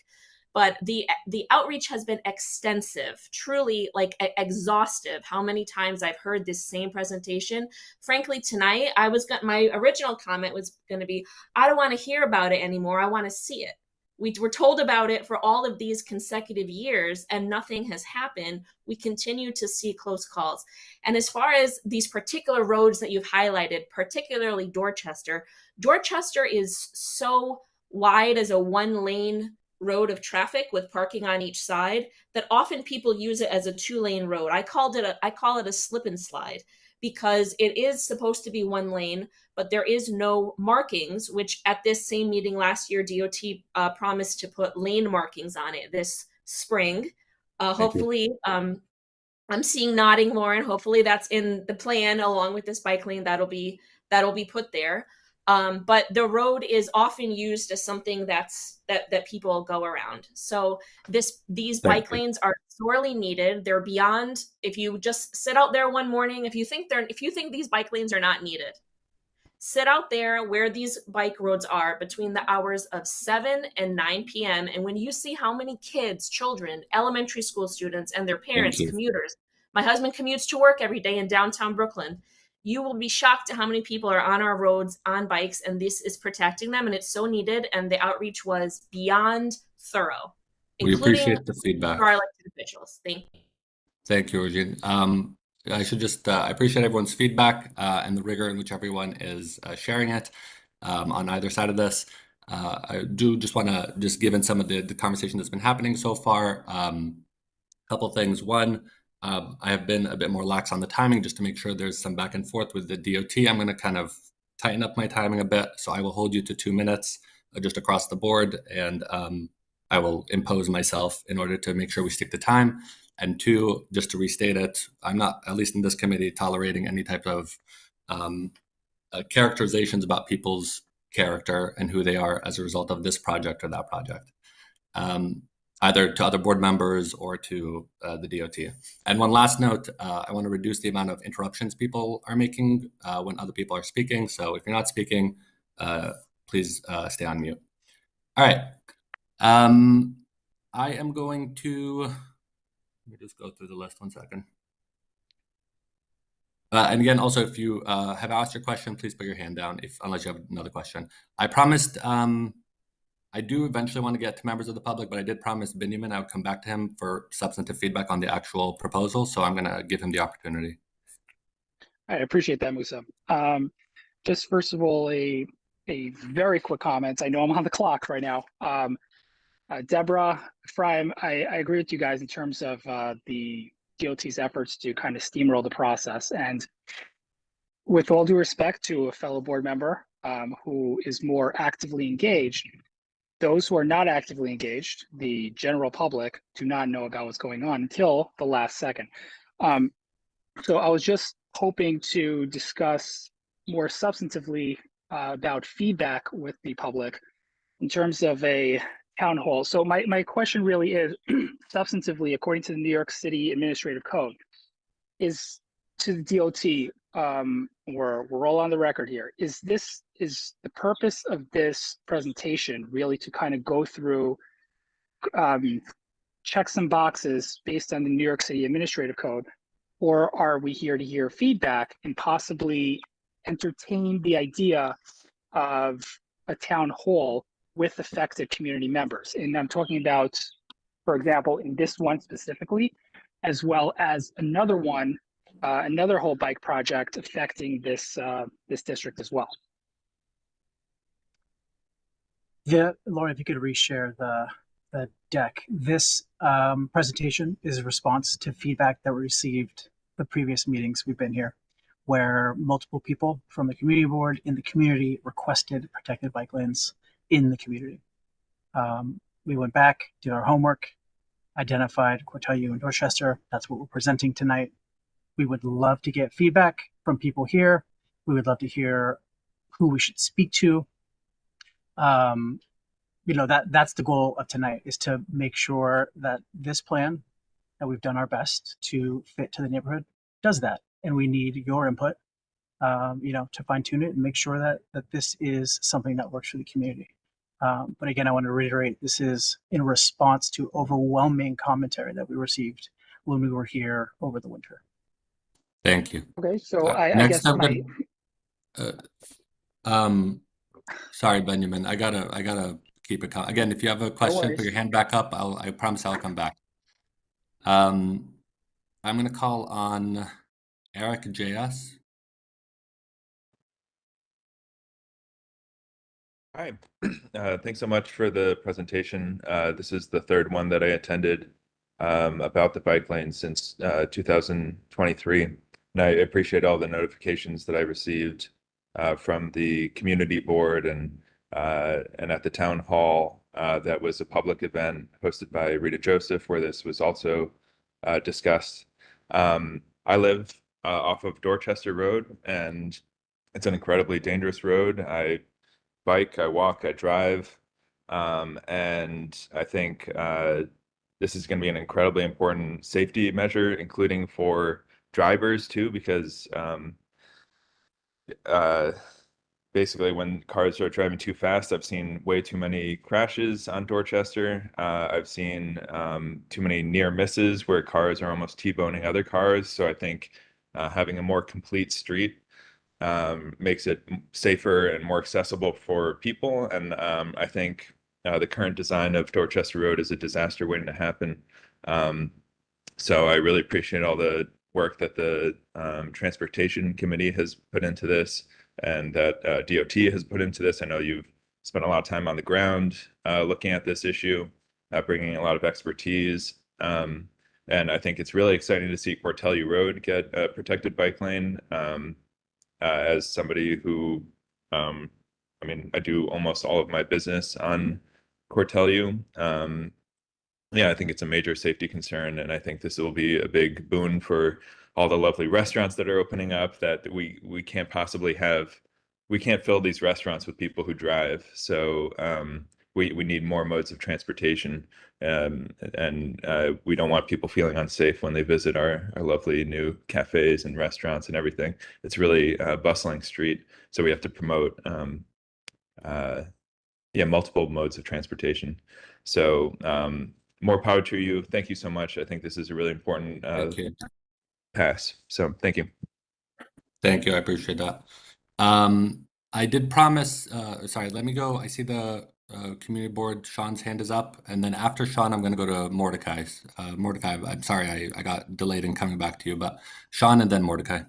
But the outreach has been extensive, truly like exhaustive. How many times I've heard this same presentation. Frankly, tonight my original comment was going to be, I don't want to hear about it anymore. I want to see it. We were told about it for all of these consecutive years and nothing has happened. We continue to see close calls. And as far as these particular roads that you've highlighted, particularly Dorchester is so wide as a one lane road of traffic with parking on each side that often people use it as a 2-lane road. I call it a slip and slide because it is supposed to be one lane, but there is no markings, which at this same meeting last year, DOT promised to put lane markings on it this spring. Hopefully, I'm seeing nodding, Lauren. Hopefully that's in the plan along with this bike lane that'll be put there. But the road is often used as something that people go around. So these bike lanes are sorely needed. They're beyond, if you just sit out there one morning, if you think these bike lanes are not needed, sit out there where these bike roads are between the hours of 7 and 9 p.m. And when you see how many kids, children, elementary school students, and their parents, commuters, my husband commutes to work every day in downtown Brooklyn. You will be shocked at how many people are on our roads on bikes, and this is protecting them, and it's so needed. And the outreach was beyond thorough, We including appreciate the feedback. our elected officials. Thank you. Thank you, Regine. I should just I appreciate everyone's feedback and the rigor in which everyone is sharing it on either side of this. I do just want to given some of the conversation that's been happening so far, couple things. One, I have been a bit more lax on the timing just to make sure there's some back and forth with the DOT. I'm going to kind of tighten up my timing a bit. So I will hold you to 2 minutes just across the board. And I will impose myself in order to make sure we stick to time. And 2, just to restate it, I'm not, at least in this committee, tolerating any type of characterizations about people's character and who they are as a result of this project or that project. Either to other board members or to the DOT. And one last note, I want to reduce the amount of interruptions people are making when other people are speaking. So if you're not speaking, please stay on mute. All right. I am going to, let me just go through the list 1 second. And again, also, if you have asked your question, please put your hand down unless you have another question. I promised, I do eventually want to get to members of the public, but I did promise Benjamin I would come back to him for substantive feedback on the actual proposal. So I'm going to give him the opportunity. I appreciate that, Musa. Just first of all, a very quick comment. I know I'm on the clock right now. Deborah, Ephraim, I agree with you guys in terms of the DOT's efforts to kind of steamroll the process. And with all due respect to a fellow board member who is more actively engaged, those who are not actively engaged, the general public, do not know about what's going on until the last second. So I was just hoping to discuss more substantively about feedback with the public in terms of a town hall. So my question really is, substantively, according to the New York City Administrative Code, is to the DOT, we're all on the record here, is the purpose of this presentation really to kind of go through, check some boxes based on the New York City Administrative Code, or are we here to hear feedback and possibly entertain the idea of a town hall with affected community members? And I'm talking about, for example, in this one specifically, as well as another one, another whole bike project affecting this this district as well. Yeah, Laura, if you could reshare the deck. This presentation is a response to feedback that we received the previous meetings we've been here, where multiple people from the community board in the community requested protected bike lanes in the community. We went back, did our homework, identified Cortelyou and Dorchester. That's what we're presenting tonight. We would love to get feedback from people here. We would love to hear who we should speak to. You know, that's the goal of tonight, is to make sure that this plan that we've done our best to fit to the neighborhood does that. And we need your input, you know, to fine tune it and make sure that this is something that works for the community. But again, I want to reiterate, this is in response to overwhelming commentary that we received when we were here over the winter. Thank you. Okay, so I Next guess up, my sorry, Benjamin, I gotta keep it again. If you have a question, put your hand back up. I promise I'll come back. I'm gonna call on Eric JS. Hi, thanks so much for the presentation. This is the third one that I attended about the bike lane since 2023. And I appreciate all the notifications that I received from the community board and at the town hall. That was a public event hosted by Rita Joseph, where this was also discussed. I live off of Dorchester Road, and it's an incredibly dangerous road. I bike, I walk, I drive, and I think this is going to be an incredibly important safety measure, including for drivers too, because basically when cars are driving too fast, I've seen way too many crashes on Dorchester. I've seen too many near misses where cars are almost T-boning other cars. So I think having a more complete street makes it safer and more accessible for people. And I think the current design of Dorchester Road is a disaster waiting to happen. So I really appreciate all the work that the Transportation Committee has put into this and that DOT has put into this. I know you've spent a lot of time on the ground looking at this issue, bringing a lot of expertise. And I think it's really exciting to see Cortelyou Road get a protected bike lane. As somebody who, I mean, I do almost all of my business on Cortelyou. Yeah, I think it's a major safety concern, and I think this will be a big boon for all the lovely restaurants that are opening up that we can't possibly have. We can't fill these restaurants with people who drive. So we need more modes of transportation, and we don't want people feeling unsafe when they visit our lovely new cafes and restaurants and everything. It's really a bustling street, so we have to promote multiple modes of transportation. So more power to you. Thank you so much. I think this is a really important pass. So thank you. Thank you. I appreciate that. I did promise, sorry, let me go. I see the community board, Sean's hand is up. And then after Sean, I'm going to go to Mordecai's. Mordecai, I'm sorry, I got delayed in coming back to you, but Sean and then Mordecai.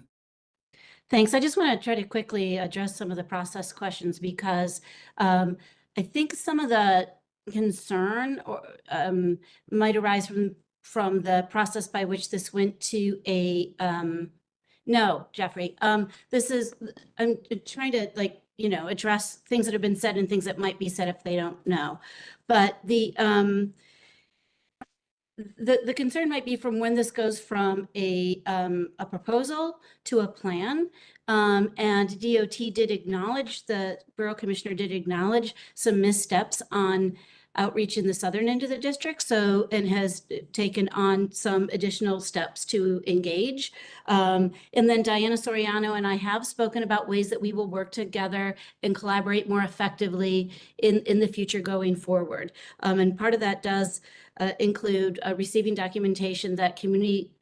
Thanks. I just want to try to quickly address some of the process questions because I think some of the concern might arise from the process by which this went to a No, Jeffrey. This is, I'm trying to address things that have been said and things that might be said if they don't know. But the concern might be from when this goes from a proposal to a plan. And DOT did acknowledge, the Borough Commissioner did acknowledge some missteps on outreach in the southern end of the district. So, and has taken on some additional steps to engage. And then Diana Soriano and I have spoken about ways that we will work together and collaborate more effectively in the future going forward. And part of that does include receiving documentation that community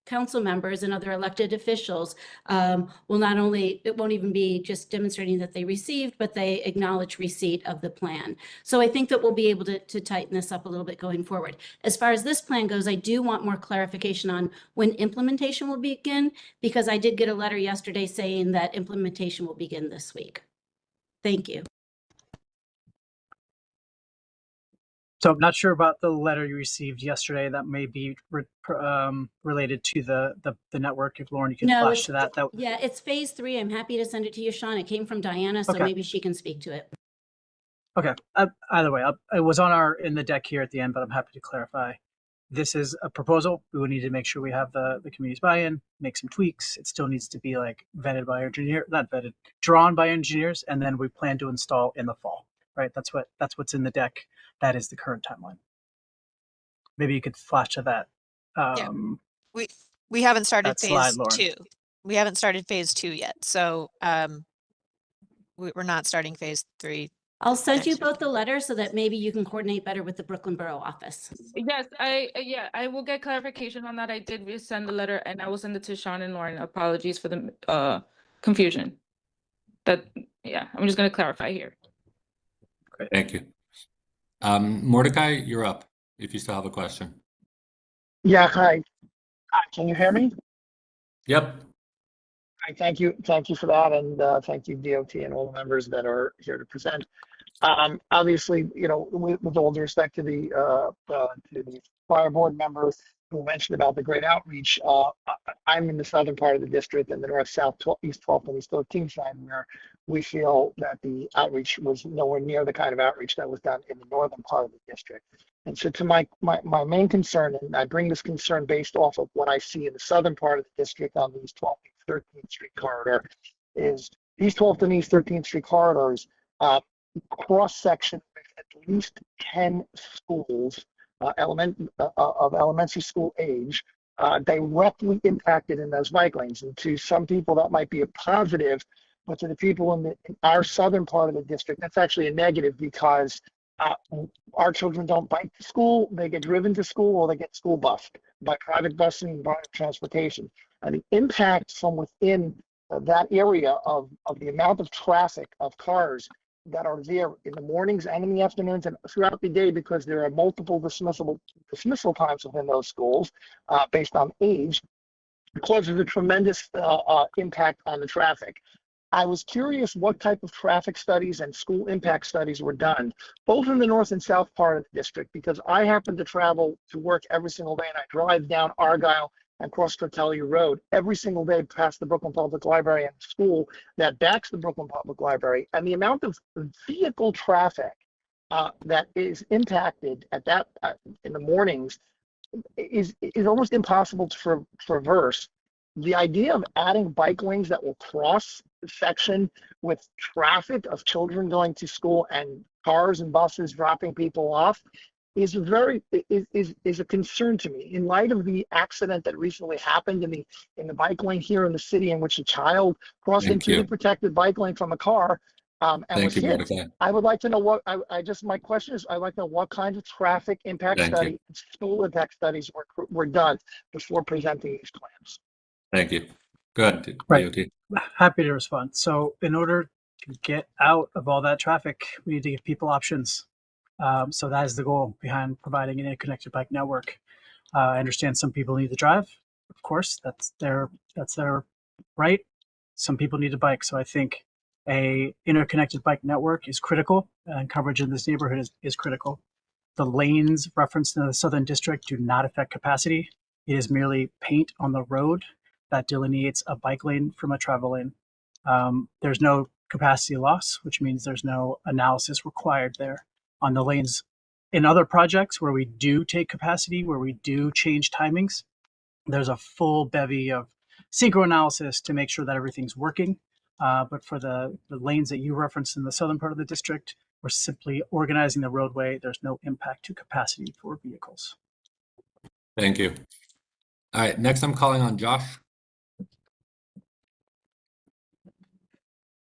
council members and other elected officials will not only, it won't even be just demonstrating that they received, but they acknowledge receipt of the plan. So I think that we'll be able to tighten this up a little bit going forward. As far as this plan goes, I do want more clarification on when implementation will begin, because I did get a letter yesterday saying that implementation will begin this week. Thank you. So I'm not sure about the letter you received yesterday. That may be related to the network. If Lauren, you can No, flash to that. Yeah, it's phase 3. I'm happy to send it to you, Sean. It came from Diana, so Okay. maybe she can speak to it. Okay. Either way, it was on in the deck here at the end, but I'm happy to clarify. This is a proposal. We would need to make sure we have the community's buy-in, make some tweaks. It still needs to be like vetted by not vetted, drawn by engineers, and then we plan to install in the fall. Right. That's what's in the deck. That is the current timeline. Maybe you could flash to that. We haven't started slide, phase Lauren. 2. We haven't started phase 2 yet. So we're not starting phase 3. I'll send you both the letters so that maybe you can coordinate better with the Brooklyn Borough office. Yes, I will get clarification on that. I did send the letter, and I will send it to Sean and Lauren. Apologies for the confusion. I'm just going to clarify here. Great. Thank you. Mordecai, you're up if you still have a question. Yeah, hi. Can you hear me? Yep. Hi, thank you for that, and thank you, DOT, and all the members that are here to present. Obviously, with all due respect to the prior board members who mentioned about the great outreach, I'm in the southern part of the district, and the north, south, east 12th, and east 13th side, where we feel that the outreach was nowhere near the kind of outreach that was done in the northern part of the district. And so to my main concern, and I bring this concern based off of what I see in the southern part of the district on the East 12th and 13th Street corridor, is East 12th and East 13th Street corridors cross-section with at least 10 schools of elementary school age directly impacted in those bike lanes. And to some people that might be a positive, but to the people in our southern part of the district, that's actually a negative, because our children don't bike to school, they get driven to school, or they get school bused by private busing and private transportation. And the impact from within that area of the amount of traffic of cars that are there in the mornings and in the afternoons and throughout the day, because there are multiple dismissal times within those schools based on age, causes a tremendous impact on the traffic. I was curious what type of traffic studies and school impact studies were done, both in the north and south part of the district, because I happen to travel to work every single day, and I drive down Argyle and cross Cortellia Road every single day past the Brooklyn Public Library and the school that backs the Brooklyn Public Library. And the amount of vehicle traffic that is impacted at that in the mornings is almost impossible to traverse. The idea of adding bike lanes that will cross the section with traffic of children going to school and cars and buses dropping people off is a concern to me, in light of the accident that recently happened in the bike lane here in the city, in which a child crossed into the protected bike lane from a car and was hit. Mordecai. I would like to know what my question is, I'd like to know what kind of traffic impact study, school impact studies were done before presenting these plans. Thank you. Go ahead, Right. DOT. Happy to respond. So in order to get out of all that traffic, we need to give people options. So that is the goal behind providing an interconnected bike network. I understand some people need to drive. Of course, that's their right. Some people need to bike. So I think a interconnected bike network is critical, and coverage in this neighborhood is critical. The lanes referenced in the Southern District do not affect capacity. It is merely paint on the road that delineates a bike lane from a travel lane. There's no capacity loss, which means there's no analysis required there on the lanes. In other projects where we do take capacity, where we do change timings, there's a full bevy of synchro analysis to make sure that everything's working. But for the lanes that you referenced in the southern part of the district, we're simply organizing the roadway. There's no impact to capacity for vehicles. Thank you. All right, next I'm calling on Josh.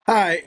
Hi.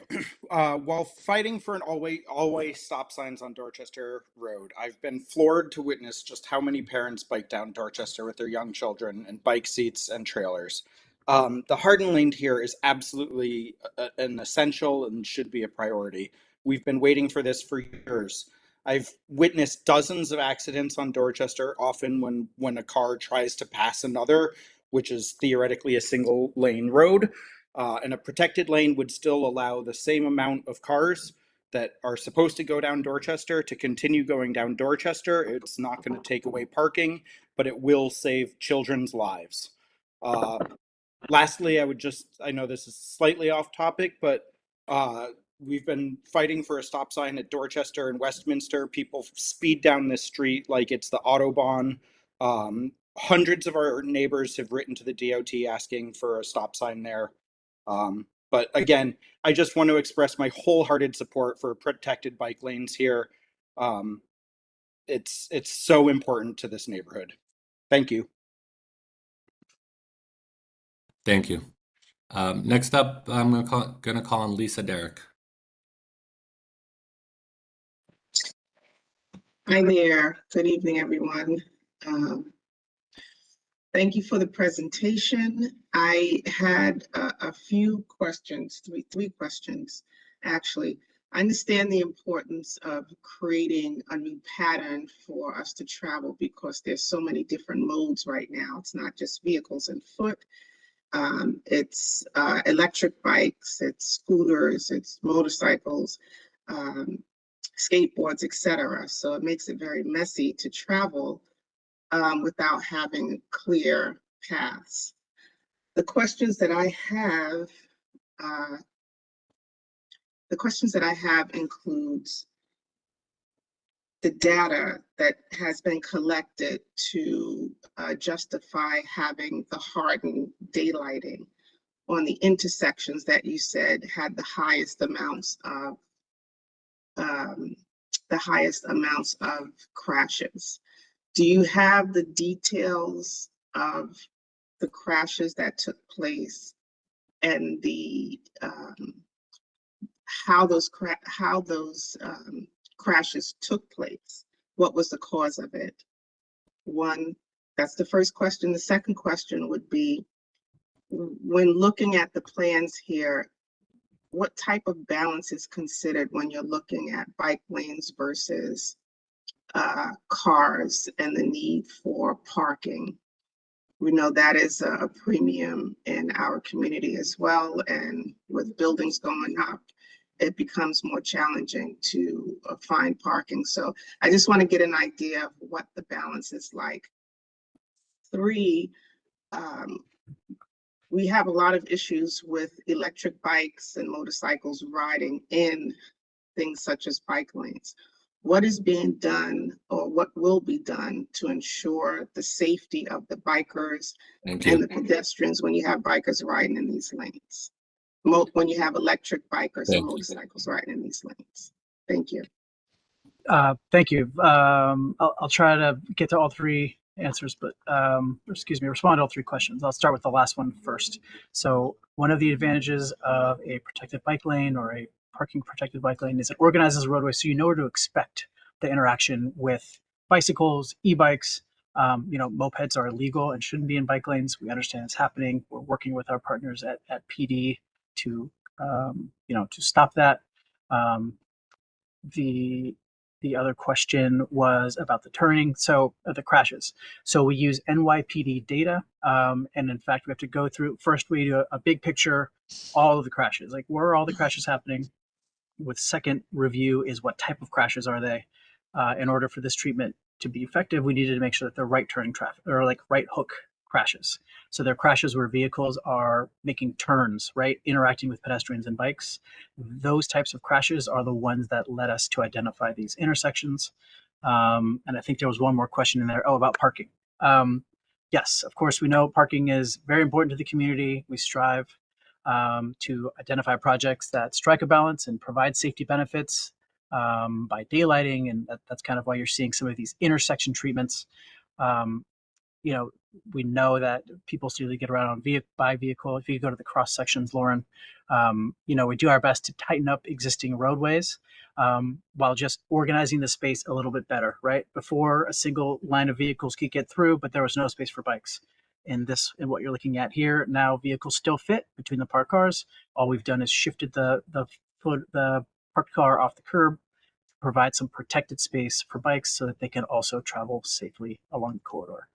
While fighting for an always stop signs on Dorchester Road, I've been floored to witness just how many parents bike down Dorchester with their young children in bike seats and trailers. The hardened lane here is absolutely an essential and should be a priority. We've been waiting for this for years. I've witnessed dozens of accidents on Dorchester, often when a car tries to pass another, which is theoretically a single lane road. And a protected lane would still allow the same amount of cars that are supposed to go down Dorchester to continue going down Dorchester. It's not going to take away parking, but it will save children's lives. Lastly, I know this is slightly off topic, but we've been fighting for a stop sign at Dorchester and Westminster. People speed down this street like it's the Autobahn. Hundreds of our neighbors have written to the DOT asking for a stop sign there. But again, I just want to express my wholehearted support for protected bike lanes here. It's so important to this neighborhood. Thank you. Thank you. Next up, I'm gonna call on Lisa Derrick. Hi there. Good evening, everyone. Thank you for the presentation. I had a few questions, three questions, actually. I understand the importance of creating a new pattern for us to travel because there's so many different modes right now. It's not just vehicles and foot. It's electric bikes, it's scooters, it's motorcycles, skateboards, etc. So it makes it very messy to travel without having clear paths. The questions that I have includes the data that has been collected to justify having the hardened daylighting on the intersections that you said had the highest amounts of crashes. Do you have the details of the crashes that took place and the how those crashes took place? What was the cause of it? That's the first question. The second question would be, when looking at the plans here, what type of balance is considered when you're looking at bike lanes versus cars and the need for parking? We know that is a premium in our community as well, and with buildings going up, it becomes more challenging to find parking. So I just want to get an idea of what the balance is like. 3, we have a lot of issues with electric bikes and motorcycles riding in things such as bike lanes. What is being done or what will be done to ensure the safety of the bikers and the pedestrians when you have bikers riding in these lanes? When you have electric bikers and motorcycles riding in these lanes? Thank you. Thank you. I'll try to get to all three answers, but respond to all three questions. I'll start with the last one first. So one of the advantages of a protected bike lane or a parking protected bike lane is it organizes the roadway so you know where to expect the interaction with bicycles, e-bikes. Mopeds are illegal and shouldn't be in bike lanes. We understand it's happening. We're working with our partners at PD to stop that. The other question was about the turning, so the crashes. So we use NYPD data, and in fact, we have to go through, first we do a big picture, all of the crashes, like where are all the crashes happening? With second review is what type of crashes are they? In order for this treatment to be effective, we needed to make sure that they're right turning traffic, or like right hook crashes. So they're crashes where vehicles are making turns, right, interacting with pedestrians and bikes. Those types of crashes are the ones that led us to identify these intersections. And I think there was one more question in there. Oh, about parking. Yes, of course, we know parking is very important to the community. We strive to identify projects that strike a balance and provide safety benefits by daylighting, and that's kind of why you're seeing some of these intersection treatments. Um, you know, we know that people still get around on by vehicle. If you go to the cross sections, Lauren, you know, we do our best to tighten up existing roadways while just organizing the space a little bit better, right? Before, a single line of vehicles could get through, but there was no space for bikes. In what you're looking at here, now vehicles still fit between the parked cars. All we've done is shifted the parked car off the curb, provide some protected space for bikes so that they can also travel safely along the corridor.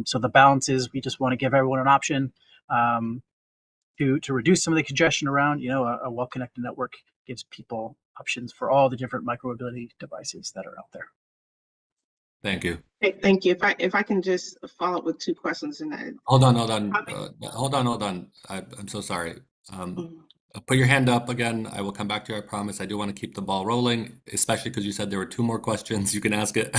So the balance is we just want to give everyone an option to reduce some of the congestion around. You know, a well-connected network gives people options for all the different micromobility devices that are out there. Thank you. Hey, thank you. If I can just follow up with two questions and that. Hold on. Hold on. I'm so sorry. Put your hand up again. I will come back to you, I promise. I do want to keep the ball rolling, especially because you said there were two more questions. You can ask it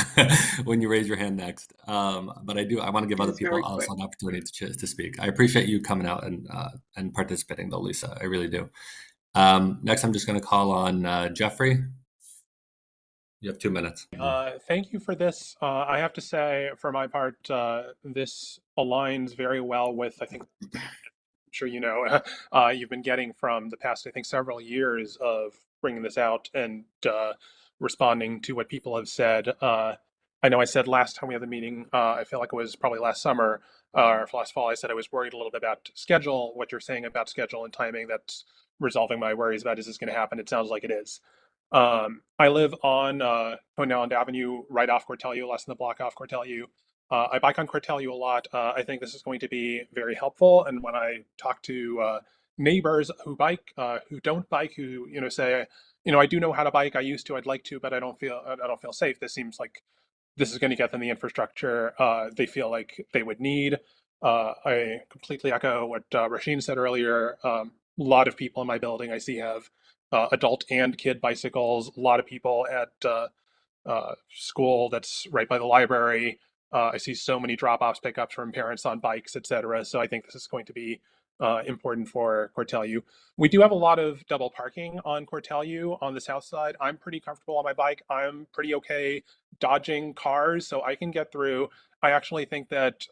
when you raise your hand next. But I want to give other people also an opportunity to speak. I appreciate you coming out and participating though, Lisa. I really do. Next, I'm just going to call on Jeffrey. You have 2 minutes. Thank you for this. I have to say, for my part, this aligns very well with, I think, I'm sure you know, you've been getting from the past, I think, several years of bringing this out and responding to what people have said. I know I said last time we had the meeting, I feel like it was probably last summer or last fall, I said I was worried a little bit about schedule, what you're saying about schedule and timing. That's resolving my worries about, is this going to happen? It sounds like it is. I live on Coney Island Avenue, right off Cortelliu, less than the block off Cortelliu. I bike on Cortelliu a lot. I think this is going to be very helpful. And when I talk to neighbors who bike, who don't bike, who say, I do know how to bike. I used to. I'd like to, but I don't feel safe. This seems like this is going to get them the infrastructure they feel like they would need. I completely echo what Rasheen said earlier. A lot of people in my building I see have adult and kid bicycles. A lot of people at school that's right by the library. I see so many drop-offs, pickups from parents on bikes, etc. So I think this is going to be important for Cortelliu. We do have a lot of double parking on Cortelliu on the south side. I'm pretty comfortable on my bike. I'm pretty okay dodging cars, so I can get through. I actually think that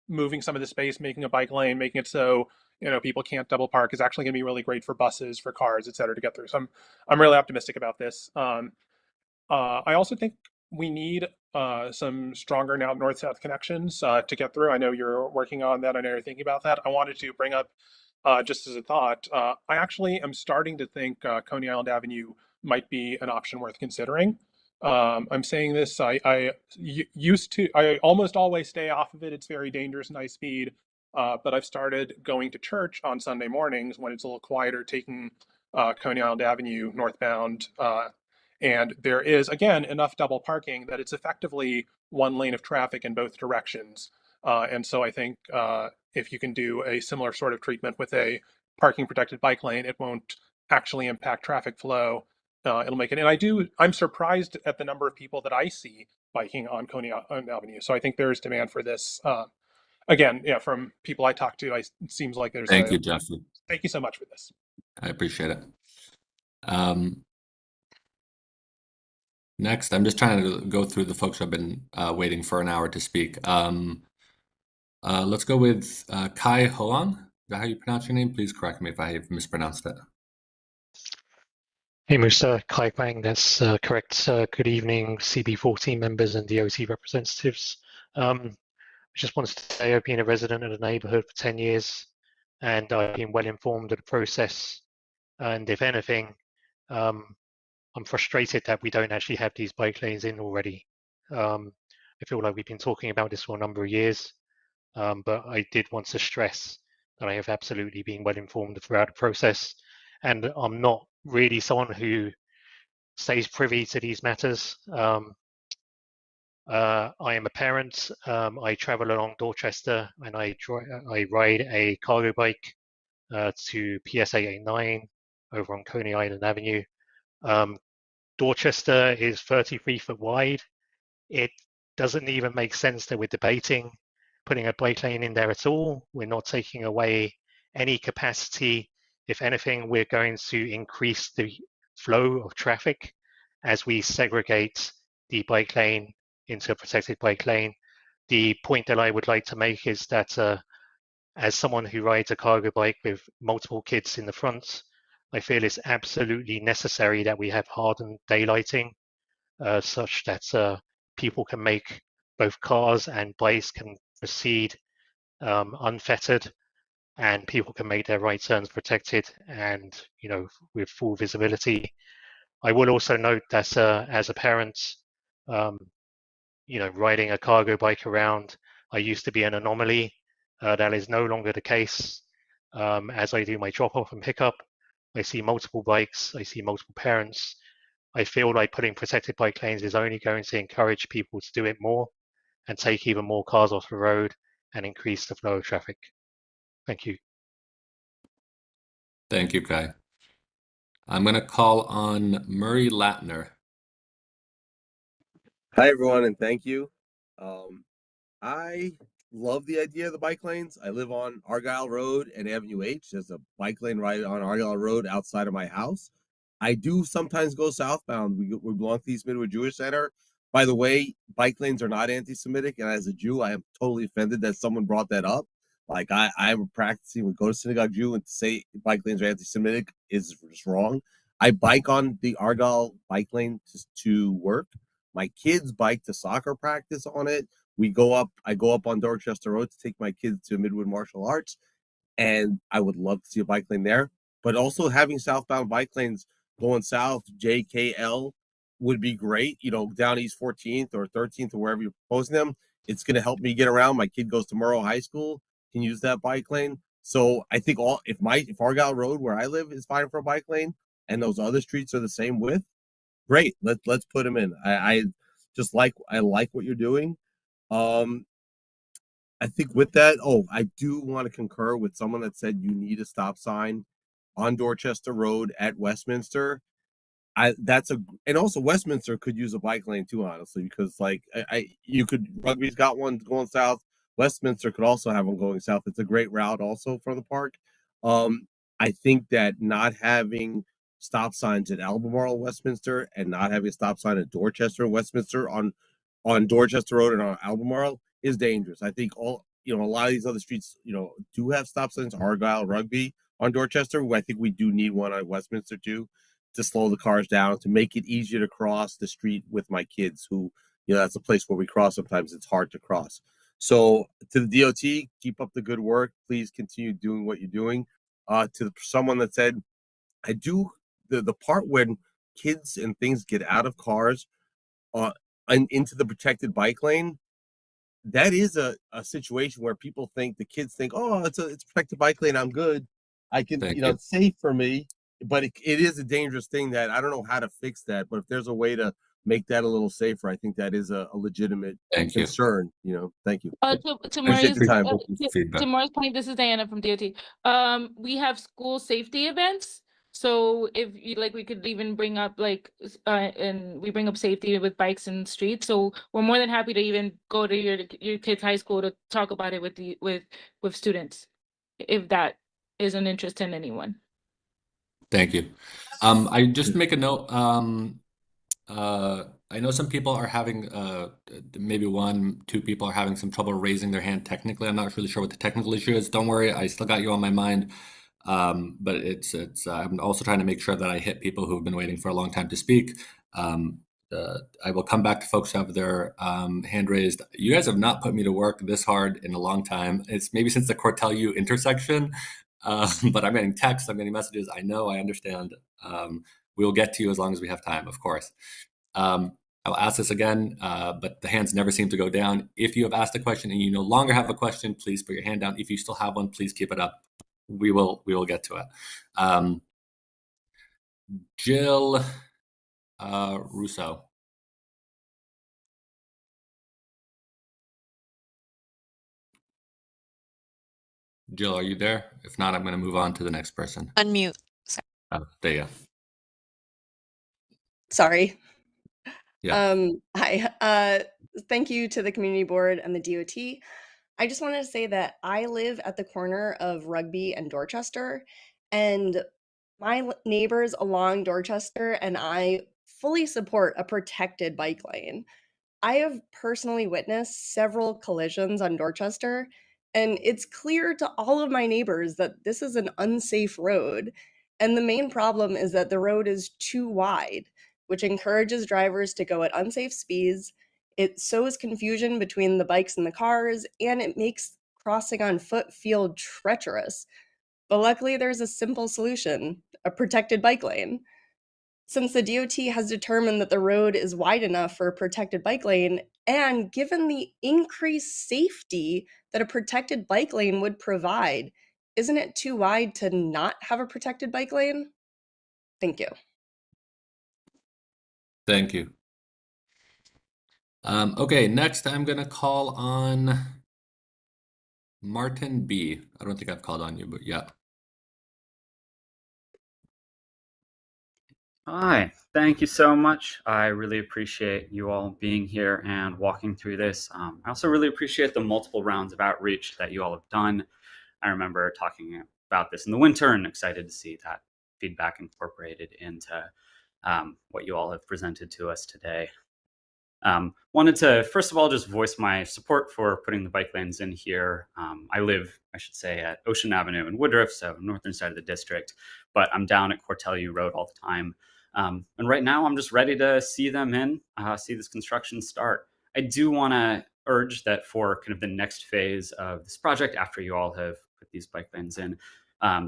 moving some of the space, making a bike lane, making it so people can't double park, is actually going to be really great for buses, for cars, etc. to get through. So I'm really optimistic about this. I also think we need some stronger now north-south connections to get through. I know you're working on that. I know you're thinking about that. I wanted to bring up, just as a thought, I actually am starting to think Coney Island Avenue might be an option worth considering. I'm saying this, I almost always stay off of it. It's very dangerous and high speed. But I've started going to church on Sunday mornings when it's a little quieter, taking Coney Island Avenue northbound. And there is, again, enough double parking that it's effectively one lane of traffic in both directions. And so I think if you can do a similar sort of treatment with a parking protected bike lane, it won't actually impact traffic flow. It'll make it. And I'm surprised at the number of people that I see biking on Coney Island Avenue. So I think there's demand for this. Again, yeah, from people I talk to, it seems like there's Thank you, Jeffrey. Thank you so much for this. I appreciate it. Next, I'm just trying to go through the folks who have been waiting for an hour to speak. Let's go with Kai Hoang. Is that how you pronounce your name? Please correct me if I have mispronounced it. Hey, Musa, Kai Wang, that's correct. Good evening, CB14 members and DOT representatives. I just wanted to say I've been a resident of the neighborhood for 10 years, and I've been well informed of the process. And if anything, I'm frustrated that we don't actually have these bike lanes in already. I feel like we've been talking about this for a number of years, but I did want to stress that I have absolutely been well informed throughout the process, and I'm not really someone who stays privy to these matters. I am a parent. I travel along Dorchester and I ride a cargo bike to PS 889 over on Coney Island Avenue. Dorchester is 33 foot wide. It doesn't even make sense that we're debating putting a bike lane in there at all. We're not taking away any capacity. If anything, we're going to increase the flow of traffic as we segregate the bike lane into a protected bike lane. The point that I would like to make is that as someone who rides a cargo bike with multiple kids in the front, I feel it's absolutely necessary that we have hardened daylighting such that people can make both cars and bikes can proceed unfettered, and people can make their right turns protected and with full visibility. I will also note that as a parent, um, riding a cargo bike around, I used to be an anomaly. That is no longer the case. As I do my drop off and pickup, I see multiple bikes, I see multiple parents. I feel like putting protected bike lanes is only going to encourage people to do it more and take even more cars off the road and increase the flow of traffic. Thank you. Thank you, Kai. I'm going to call on Murray Latner. Hi, everyone, and thank you. I love the idea of the bike lanes. I live on Argyle Road and Avenue H. There's a bike lane right on Argyle Road outside of my house. I do sometimes go southbound. We belong to the East Midwood Jewish Center. By the way, bike lanes are not anti-Semitic, and as a Jew, I am totally offended that someone brought that up. Like I'm practicing, we go to synagogue Jew, and to say bike lanes are anti-Semitic is just wrong. I bike on the Argyle bike lane to work. My kids bike to soccer practice on it. I go up on Dorchester Road to take my kids to Midwood Martial Arts, and I would love to see a bike lane there. But also having southbound bike lanes going south, JKL would be great. Down East 14th or 13th or wherever you're proposing them. It's going to help me get around. My kid goes to Murrow High School, can use that bike lane. So I think if Argyle Road where I live is fine for a bike lane, and those other streets are the same width, great. Let's put them in. I like what you're doing. I think with that, I do want to concur with someone that said you need a stop sign on Dorchester Road at Westminster. And also Westminster could use a bike lane too, honestly, because Rugby's got one going south. Westminster could also have one going south. It's a great route also from the park. I think that not having stop signs at Albemarle, Westminster, and not having a stop sign at Dorchester, Westminster on Dorchester Road and on Albemarle is dangerous. I think a lot of these other streets, do have stop signs, Argyle, Rugby on Dorchester. I think we do need one on Westminster too, to slow the cars down, to make it easier to cross the street with my kids who, that's a place where we cross. Sometimes it's hard to cross. So to the DOT, keep up the good work. Please continue doing what you're doing. To someone that said, I do the part when kids and things get out of cars and into the protected bike lane, that is a situation where the kids think, oh, it's a protected bike lane, I'm good. I can, it's safe for me. But it is a dangerous thing that I don't know how to fix that. But if there's a way to make that a little safer, I think that is a legitimate concern. Thank you. To Appreciate the time. To Maria's point, this is Diana from DOT. We have school safety events. So if you we could even bring up and we bring up safety with bikes and streets. So we're more than happy to even go to your kids' high school to talk about it with students, if that is an interest in anyone. Thank you. I just make a note. I know some people are having, maybe 2 people are having some trouble raising their hand technically. I'm not really sure what the technical issue is. Don't worry, I still got you on my mind. But I'm also trying to make sure that I hit people who have been waiting for a long time to speak. I will come back to folks who have their hand raised. You guys have not put me to work this hard in a long time. It's maybe since the Cortell U intersection, but I'm getting texts, I'm getting messages. I know, I understand. We'll get to you as long as we have time, of course. I'll ask this again, but the hands never seem to go down. If you have asked a question and you no longer have a question, please put your hand down. If you still have one, please keep it up. We will get to it. Jill Russo. Jill, are you there? If not, I'm going to move on to the next person. Unmute. Oh, there you go. Sorry. Yeah. Hi. Thank you to the community board and the DOT. I just wanted to say that I live at the corner of Rugby and Dorchester, and my neighbors along Dorchester and I fully support a protected bike lane. I have personally witnessed several collisions on Dorchester, and it's clear to all of my neighbors that this is an unsafe road. And the main problem is that the road is too wide, which encourages drivers to go at unsafe speeds. It sows confusion between the bikes and the cars, and it makes crossing on foot feel treacherous. But luckily, there's a simple solution: a protected bike lane. Since the DOT has determined that the road is wide enough for a protected bike lane, and given the increased safety that a protected bike lane would provide, isn't it too wide to not have a protected bike lane? Thank you. Thank you. Okay, next I'm going to call on Martin B. I don't think I've called on you, but yeah. Hi, thank you so much. I really appreciate you all being here and walking through this. I also really appreciate the multiple rounds of outreach that you all have done. I remember talking about this in the winter and excited to see that feedback incorporated into what you all have presented to us today. Wanted to, first of all, just voice my support for putting the bike lanes in here. I live, I should say, at Ocean Avenue in Woodruff, so northern side of the district, but I'm down at Cortelyou Road all the time. And right now I'm just ready to see them in, see this construction start. I do want to urge that for kind of the next phase of this project, after you all have put these bike lanes in,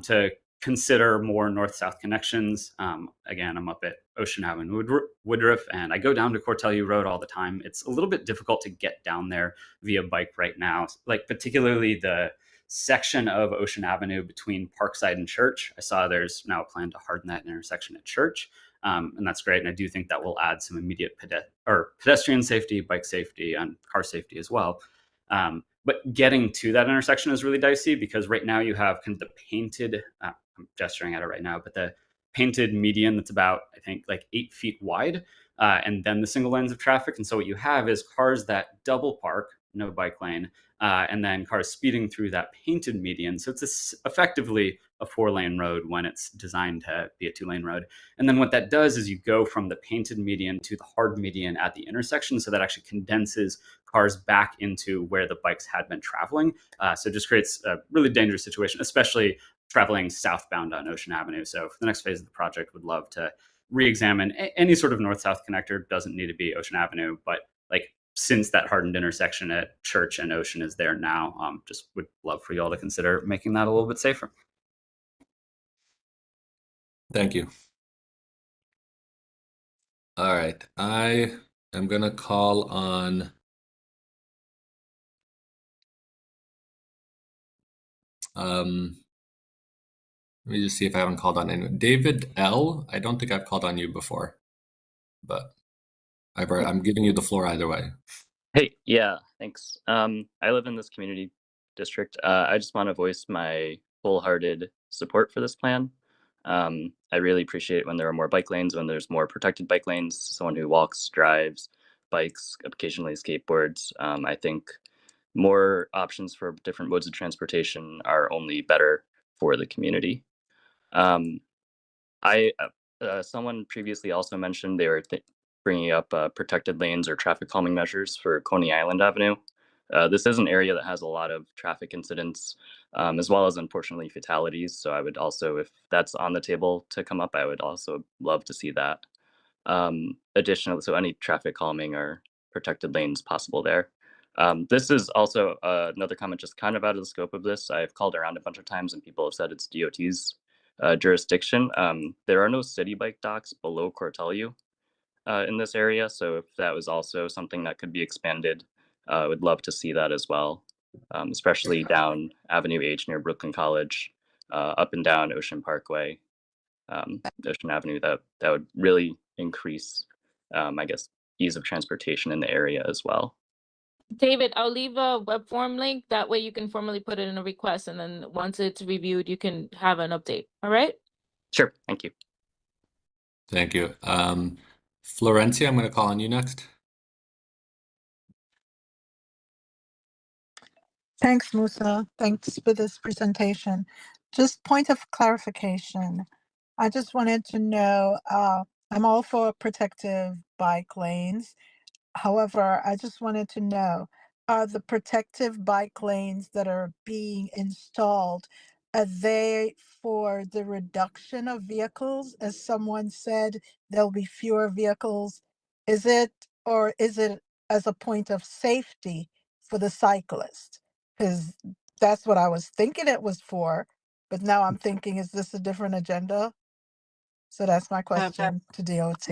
to consider more north-south connections. Again, I'm up at Ocean Avenue, Woodruff, and I go down to Cortelyou Road all the time. It's a little bit difficult to get down there via bike right now, like particularly the section of Ocean Avenue between Parkside and Church. I saw there's now a plan to harden that intersection at Church, and that's great. And I do think that will add some immediate pedestrian safety, bike safety, and car safety as well. But getting to that intersection is really dicey because right now you have kind of the painted, I'm gesturing at it right now, but the painted median that's about, I think, like 8 feet wide, and then the single lanes of traffic. And so what you have is cars that double park, no bike lane, and then cars speeding through that painted median. So it's effectively a 4-lane road when it's designed to be a 2-lane road. And then what that does is you go from the painted median to the hard median at the intersection. So that actually condenses cars back into where the bikes had been traveling. So it just creates a really dangerous situation, especially traveling southbound on Ocean Avenue. So for the next phase of the project, would love to re-examine any sort of north-south connector. Doesn't need to be Ocean Avenue, but like since that hardened intersection at Church and Ocean is there now, just would love for you all to consider making that a little bit safer. Thank you. All right, I am going to call on let me just see if I haven't called on anyone. David L. I don't think I've called on you before, but I'm giving you the floor either way. Hey, yeah, thanks. I live in this community district. I just want to voice my wholehearted support for this plan. I really appreciate when there are more bike lanes, when there's more protected bike lanes, someone who walks, drives, bikes, occasionally skateboards. I think more options for different modes of transportation are only better for the community. Someone previously also mentioned they were bringing up protected lanes or traffic calming measures for Coney Island Avenue. This is an area that has a lot of traffic incidents, as well as unfortunately fatalities. So I would also, if that's on the table to come up, I would also love to see that. Additionally, so any traffic calming or protected lanes possible there. This is also another comment just kind of out of the scope of this. I've called around a bunch of times and people have said it's DOT's jurisdiction. There are no city bike docks below Cortelyou in this area, so if that was also something that could be expanded, I would love to see that as well, especially down Avenue H near Brooklyn College, up and down Ocean Parkway, Ocean Avenue. That would really increase, I guess, ease of transportation in the area as well. David, I'll leave a web form link. That way you can formally put it in a request, and then once it's reviewed, you can have an update. All right? Sure. Thank you. Thank you. Florencia, I'm going to call on you next. Thanks, Musa. Thanks for this presentation. Just point of clarification. I just wanted to know, I'm all for protective bike lanes. However, I just wanted to know, are the protective bike lanes that are being installed, are they for the reduction of vehicles? As someone said, there'll be fewer vehicles. Is it, or is it as a point of safety for the cyclist? Because that's what I was thinking it was for, but now I'm thinking, is this a different agenda? So that's my question to DOT.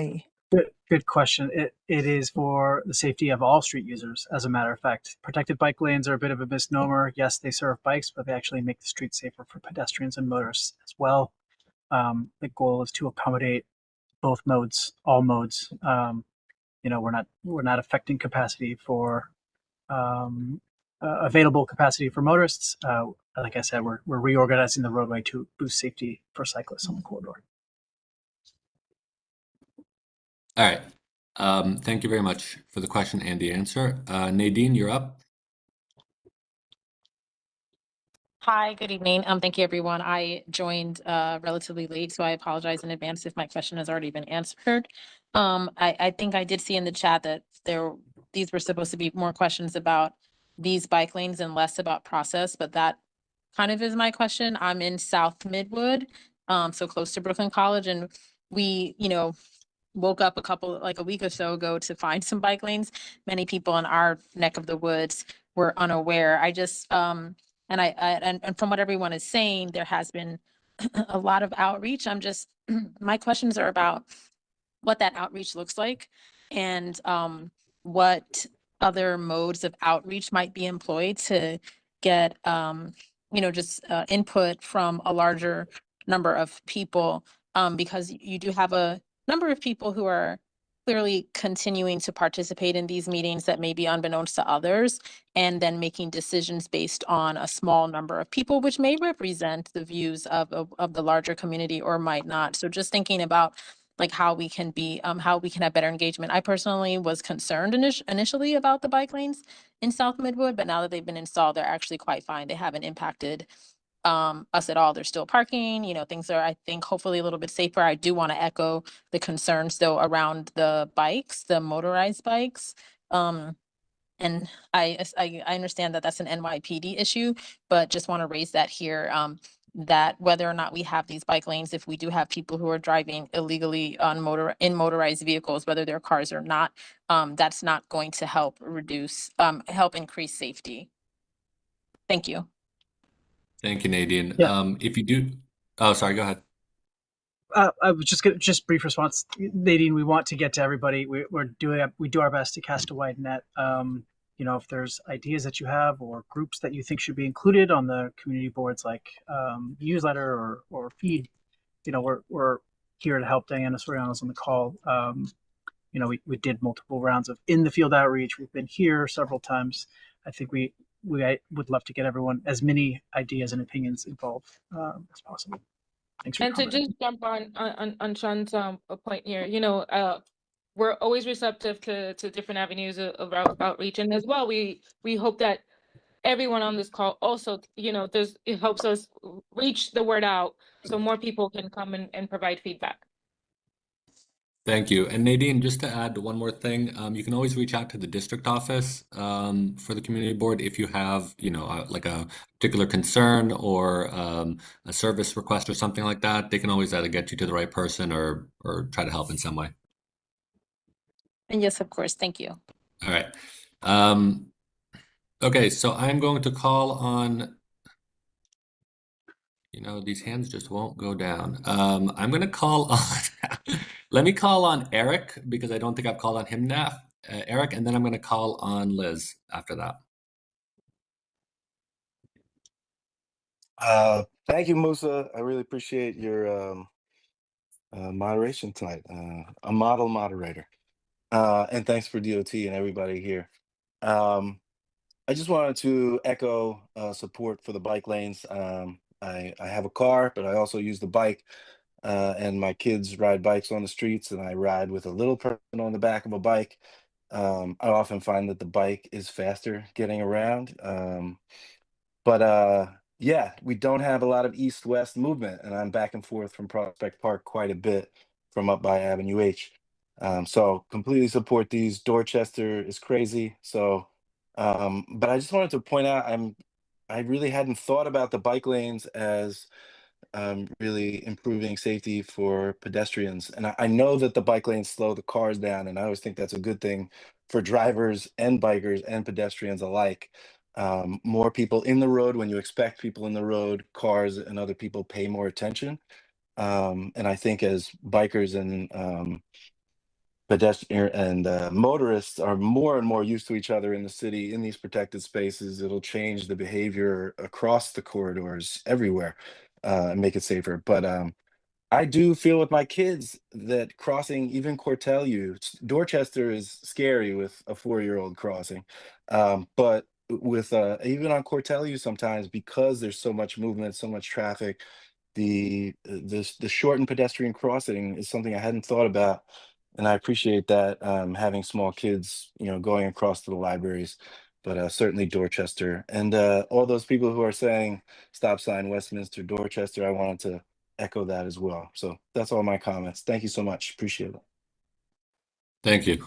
Good question. It is for the safety of all street users, as a matter of fact. Protected bike lanes are a bit of a misnomer. Yes, they serve bikes, but they actually make the street safer for pedestrians and motorists as well. The goal is to accommodate both modes, all modes. We're not affecting capacity for available capacity for motorists. Like I said, we're reorganizing the roadway to boost safety for cyclists on the corridor. All right. Thank you very much for the question and the answer. Nadine, you're up. Hi, good evening. Thank you, everyone. I joined relatively late, so I apologize in advance if my question has already been answered. I think I did see in the chat that these were supposed to be more questions about these bike lanes and less about process, but that kind of is my question. I'm in South Midwood, so close to Brooklyn College, and we, woke up a week or so ago to find some bike lanes. Many people in our neck of the woods were unaware. I just and and from what everyone is saying, there has been a lot of outreach. My questions are about what that outreach looks like and what other modes of outreach might be employed to get input from a larger number of people, because you do have a number of people who are clearly continuing to participate in these meetings that may be unbeknownst to others, and then making decisions based on a small number of people, which may represent the views of the larger community or might not. So just thinking about like how we can have better engagement. I personally was concerned initially about the bike lanes in South Midwood, but now that they've been installed, they're actually quite fine. They haven't impacted us at all. There's still parking, things are, I think, hopefully a little bit safer. I do want to echo the concerns though around the bikes, the motorized bikes. And I understand that that's an NYPD issue, but just want to raise that here, that whether or not we have these bike lanes, if we do have people who are driving illegally in motorized vehicles, whether they're cars or not, that's not going to help increase safety. Thank you. Thank you, Nadine. Yeah. If you do, oh, sorry, go ahead. I was just brief response, Nadine. We want to get to everybody. We do our best to cast a wide net. If there's ideas that you have or groups that you think should be included on the community boards, like newsletter or feed, we're here to help. Diana Soriano's on the call. We did multiple rounds of in the field outreach. We've been here several times. I think we would love to get everyone, as many ideas and opinions involved as possible. Thanks for And to just jump on Sean's point here, we're always receptive to different avenues of outreach, and as well, we hope that everyone on this call also, it helps us reach the word out so more people can come and provide feedback. Thank you. And Nadine, just to add one more thing, you can always reach out to the district office for the community board if you have, like a particular concern or a service request or something like that. They can always either get you to the right person or try to help in some way. And yes, of course. Thank you. All right. Okay, so I'm going to call on, these hands just won't go down. I'm going to call on, let me call on Eric because I don't think I've called on him now. Eric, and then I'm going to call on Liz after that. Thank you, Musa. I really appreciate your moderation tonight. A model moderator. And thanks for DOT and everybody here. I just wanted to echo support for the bike lanes. I have a car, but I also use the bike, and my kids ride bikes on the streets, and I ride with a little person on the back of a bike. I often find that the bike is faster getting around. But yeah, we don't have a lot of east-west movement, and I'm back and forth from Prospect Park quite a bit from up by Avenue H. So completely support these. Dorchester is crazy. So, but I just wanted to point out, I really hadn't thought about the bike lanes as really improving safety for pedestrians. And I know that the bike lanes slow the cars down, and I always think that's a good thing for drivers and bikers and pedestrians alike. More people in the road, when you expect people in the road, cars and other people pay more attention. And I think as bikers and pedestrian and motorists are more and more used to each other in the city in these protected spaces, it'll change the behavior across the corridors everywhere, and make it safer. But I do feel with my kids that crossing even Dorchester is scary with a 4-year-old crossing. But with even on Cortelyou sometimes, because there's so much movement, so much traffic, the shortened pedestrian crossing is something I hadn't thought about. And I appreciate that, having small kids, going across to the libraries. But certainly Dorchester and all those people who are saying stop sign Westminster, Dorchester, I wanted to echo that as well. So that's all my comments. Thank you so much. Appreciate it. Thank you.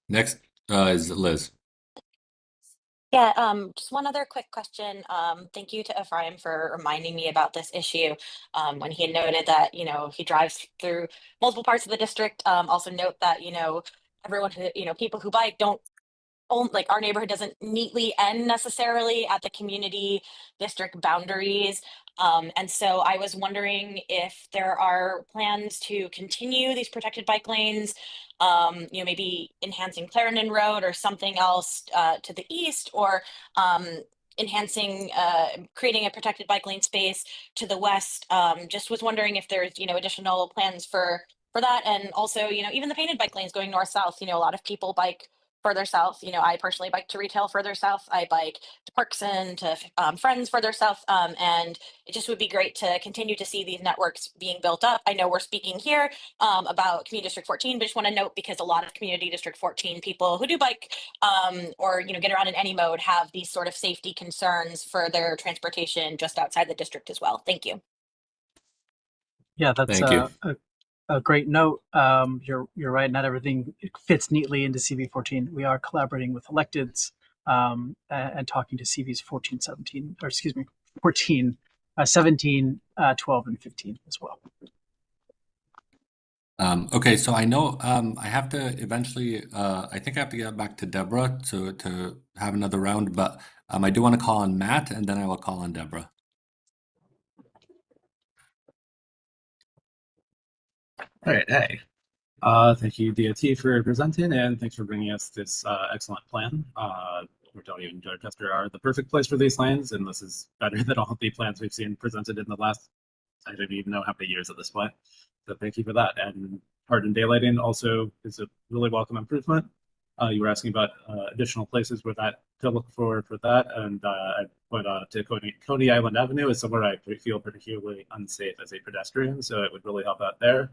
Next is Liz. Yeah, just one other quick question. Thank you to Ephraim for reminding me about this issue when he had noted that, he drives through multiple parts of the district. Also note that, everyone who, people who bike don't like our neighborhood doesn't neatly end necessarily at the community district boundaries. And so I was wondering if there are plans to continue these protected bike lanes, maybe enhancing Clarendon Road or something else to the east, or enhancing, creating a protected bike lane space to the west. Just was wondering if there's, additional plans for that. And also, even the painted bike lanes going north south, a lot of people bike further south. I personally bike to retail further south. I bike to Parkson, to friends further south. And it just would be great to continue to see these networks being built up. I know we're speaking here about Community District 14, but just want to note, because a lot of Community District 14 people who do bike or get around in any mode have these sort of safety concerns for their transportation just outside the district as well. Thank you. Yeah, that's Thank you. a great note. You're right. Not everything fits neatly into CB14. We are collaborating with electeds and talking to CVs 14, 17, or excuse me, 14, 17, 12, and 15 as well. Okay, so I know I have to eventually, I think I have to get back to Deborah to have another round, but I do want to call on Matt, and then I will call on Deborah. All right, hey. Thank you, DOT, for presenting, and thanks for bringing us this excellent plan. Cortelyou and Dorchester are the perfect place for these lanes, and this is better than all the plans we've seen presented in the last, I don't even know how many years at this point. So thank you for that. And hardened daylighting also is a really welcome improvement. You were asking about additional places where that to look for that, and I point to Coney Island Avenue is somewhere I feel particularly unsafe as a pedestrian, so it would really help out there.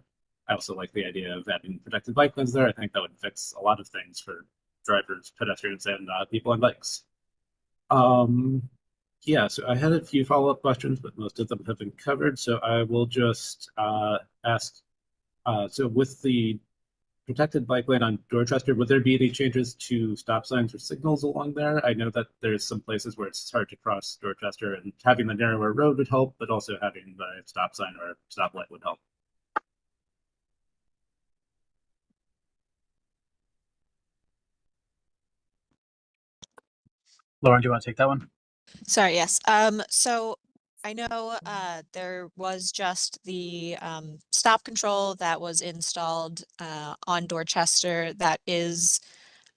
I also like the idea of having protected bike lanes there. I think that would fix a lot of things for drivers, pedestrians, and people on bikes. Yeah, so I had a few follow-up questions, but most of them have been covered. So I will just ask, so with the protected bike lane on Dorchester, would there be any changes to stop signs or signals along there? I know that there's some places where it's hard to cross Dorchester, and having the narrower road would help, but also having the stop sign or stoplight would help. Lauren, do you want to take that one? Sorry, yes. So I know there was just the stop control that was installed on Dorchester that is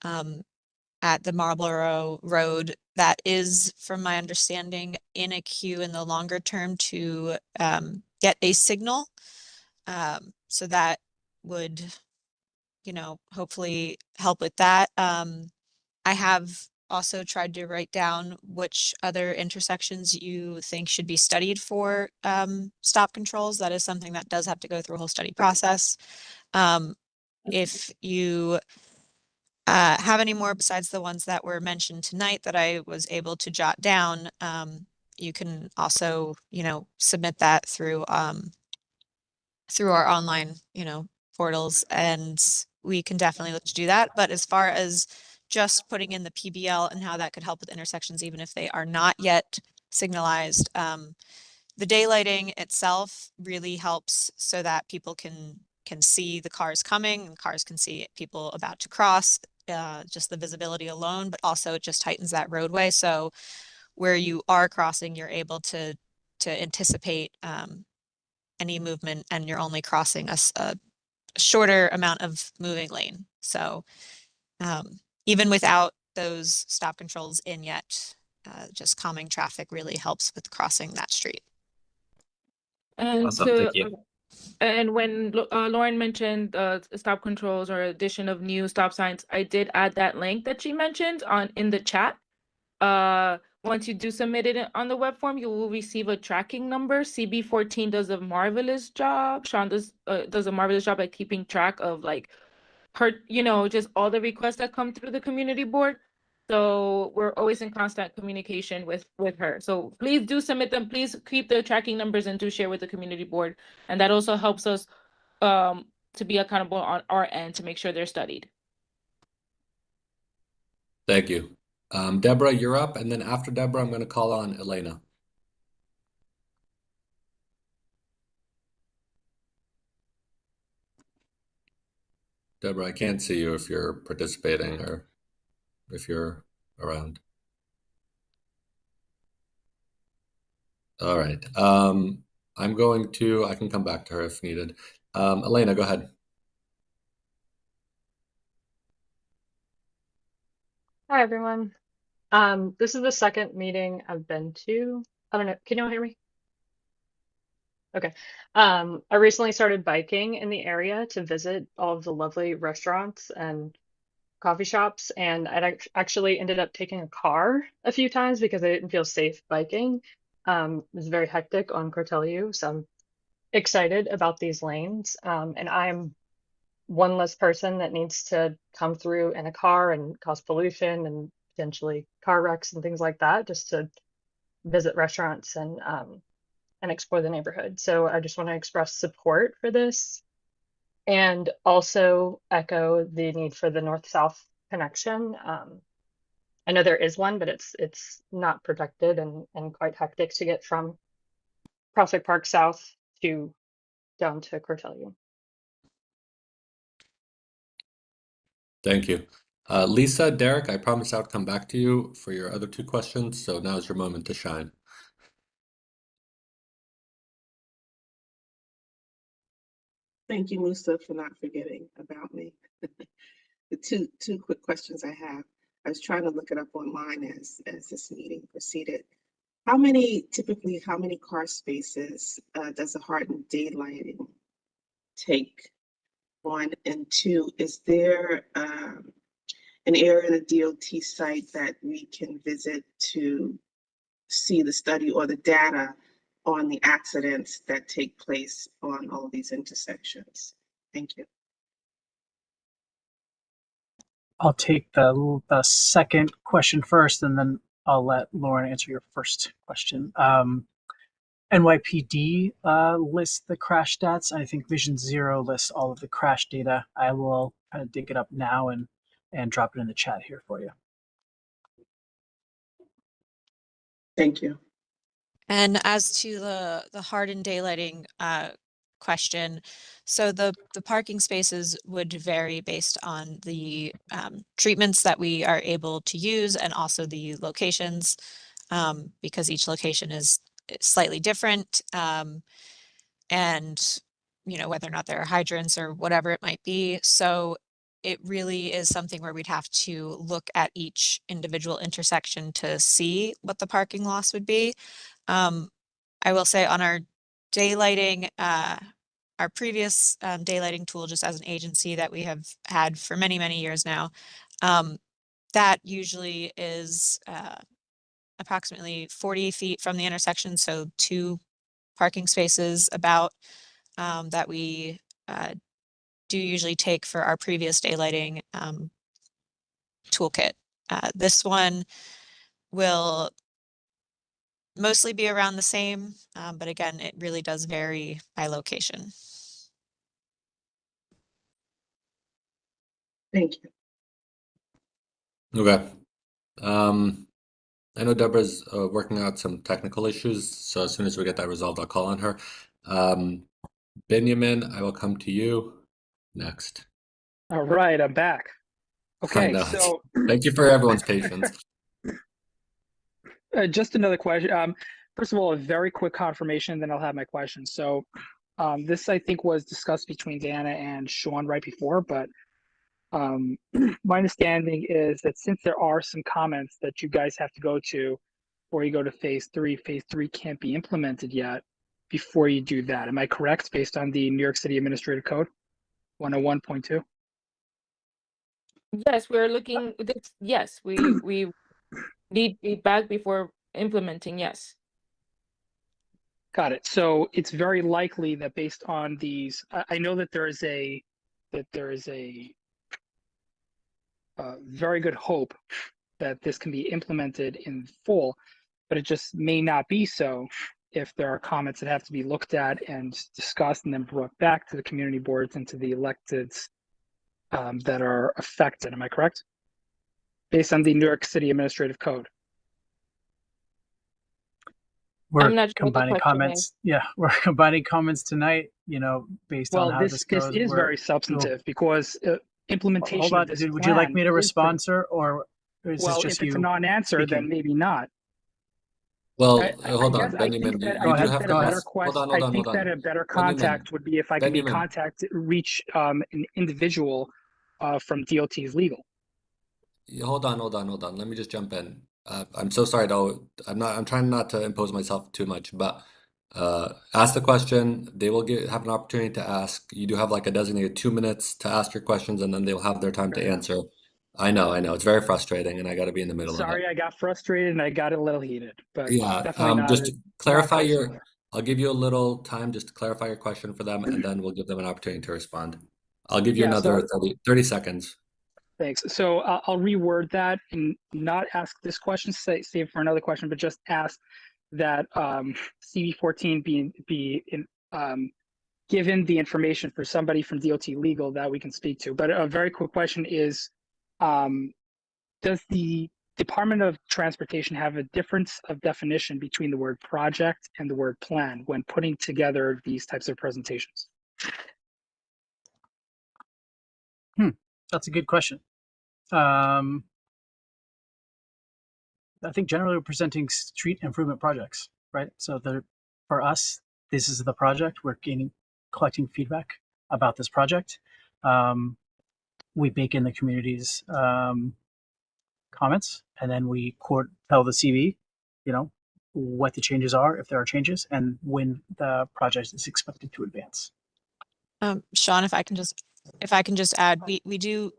at the Marlborough Road. That is, from my understanding, in a queue in the longer term to get a signal. So that would you know, hopefully help with that. I have also tried to write down which other intersections you think should be studied for stop controls. That is something that does have to go through a whole study process. If you have any more besides the ones that were mentioned tonight that I was able to jot down, you can also, you know, submit that through our online, you know, portals, and we can definitely look to do that. But as far as just putting in the PBL and how that could help with intersections, even if they are not yet signalized, the daylighting itself really helps so that people can see the cars coming and cars can see people about to cross, just the visibility alone, but also it just tightens that roadway. So where you are crossing, you're able to anticipate any movement, and you're only crossing a shorter amount of moving lane. So even without those stop controls in yet, just calming traffic really helps with crossing that street. And Awesome, thank you. And when Lauren mentioned stop controls or addition of new stop signs, I did add that link that she mentioned in the chat. Once you do submit it on the web form, you will receive a tracking number. CB14 does a marvelous job. Sean does a marvelous job at keeping track of like her, you know, just all the requests that come through the community board. So we're always in constant communication with her. So please do submit them. Please keep the tracking numbers and do share with the community board. And that also helps us to be accountable on our end to make sure they're studied. Thank you. Deborah, you're up, and then after Deborah, I'm going to call on Elena. Deborah, I can't see you if you're participating or if you're around. All right. I can come back to her if needed. Elena, go ahead. Hi, everyone. This is the second meeting I've been to. I don't know. Can you all hear me? Okay. I recently started biking in the area to visit all of the lovely restaurants and coffee shops, and actually ended up taking a car a few times because I didn't feel safe biking. It was very hectic on Cortelyou, so I'm excited about these lanes. And I'm one less person that needs to come through in a car and cause pollution and potentially car wrecks and things like that, just to visit restaurants and explore the neighborhood. So I just want to express support for this and also echo the need for the north-south connection. I know there is one, but it's not protected and quite hectic to get from Prospect Park South to down to Cortelyou. Thank you. Lisa, Derek, I promised I would come back to you for your other two questions, so now is your moment to shine. Thank you, Musa, for not forgetting about me. The two quick questions I have. I was trying to look it up online as this meeting proceeded. Typically, how many car spaces does a hardened daylighting take? One, and two, is there an area in the DOT site that we can visit to see the study or the data on the accidents that take place on all of these intersections? Thank you. I'll take the second question first, and then I'll let Lauren answer your first question. NYPD lists the crash stats. I think Vision Zero lists all of the crash data. I will kind of dig it up now and drop it in the chat here for you. Thank you. And as to the hardened daylighting question, so the parking spaces would vary based on the treatments that we are able to use and also the locations, because each location is slightly different, and you know, whether or not there are hydrants or whatever it might be. So it really is something where we'd have to look at each individual intersection to see what the parking loss would be. I will say on our daylighting, our previous daylighting tool, just as an agency that we have had for many, many years now, that usually is approximately 40 feet from the intersection, so 2 parking spaces about that we do usually take for our previous daylighting toolkit. This one will mostly be around the same, but again, it really does vary by location. Thank you. Okay. I know Deborah's working out some technical issues, so as soon as we get that resolved, I'll call on her. Benjamin, I will come to you next. All right, I'm back. I Okay, know. so Thank you for everyone's patience. just another question. First of all, a very quick confirmation, then I'll have my question. So this, I think, was discussed between Dana and Sean right before, but my understanding is that since there are some comments that you guys have to go to before you go to phase 3 can't be implemented yet before you do that. Am I correct based on the New York City Administrative Code 101.2? Yes, we're looking this, yes, we need feedback before implementing, yes. Got it. So it's very likely that based on these, I know that there is a very good hope that this can be implemented in full, but it just may not be so if there are comments that have to be looked at and discussed and then brought back to the community boards and to the electeds that are affected. Am I correct? Based on the New York City Administrative Code. We're I'm not sure what the combining question comments. is. Yeah, we're combining comments tonight, based on Well, how this this goes. is very substantive because implementation Hold of on, this dude, would you like plan me to is respond, sir, or is this well, just if it's a you non-answer, then speaking? maybe not. Well, I hold guess on, I Benjamin. think that You I do think have that to a better ask. Hold on, I hold on, think hold that on. a better Benjamin, contact would be if I can be Benjamin. reach an individual from DOT's legal. Hold on, hold on, hold on. Let me just jump in. I'm so sorry though. I'm trying not to impose myself too much, but ask the question. They will have an opportunity to ask. You do have like a designated 2 minutes to ask your questions, and then they'll have their time to answer. I know. It's very frustrating, and I got to be in the middle of it. Sorry, I got frustrated and I got a little heated, but Yeah, definitely not just clarify personal. I'll give you a little time just to clarify your question for them, and then we'll give them an opportunity to respond. I'll give you Yeah, another so 30 seconds. thanks. So I'll reword that and not ask this question, save for another question, but just ask that CB14 be given the information for somebody from DOT legal that we can speak to. But a very quick question is, does the Department of Transportation have a difference of definition between the word project and the word plan when putting together these types of presentations? That's a good question. I think generally we're presenting street improvement projects, right? So for us, this is the project. We're collecting feedback about this project. We bake in the community's comments, and then we tell the CV, what the changes are, if there are changes, and when the project is expected to advance. Sean, if I can just add, we do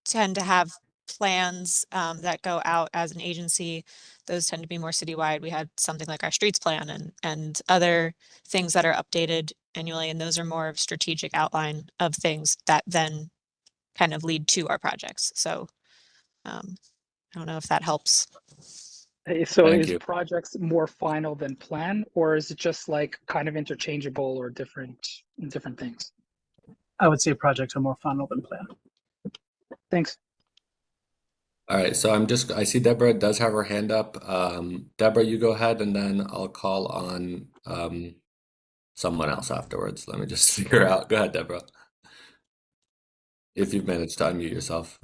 tend to have plans that go out as an agency. Those tend to be more citywide. We had something like our streets plan and other things that are updated annually, and those are more of strategic outline of things that then kind of lead to our projects. So I don't know if that helps. So Thank is you. projects more final than plan, or is it just like kind of interchangeable or different things? I would say projects are more final than plan. Thanks. All right, so I see Deborah does have her hand up. Deborah, you go ahead, and then I'll call on someone else afterwards. Let me just figure out. Go ahead, Deborah. If you've managed to unmute yourself.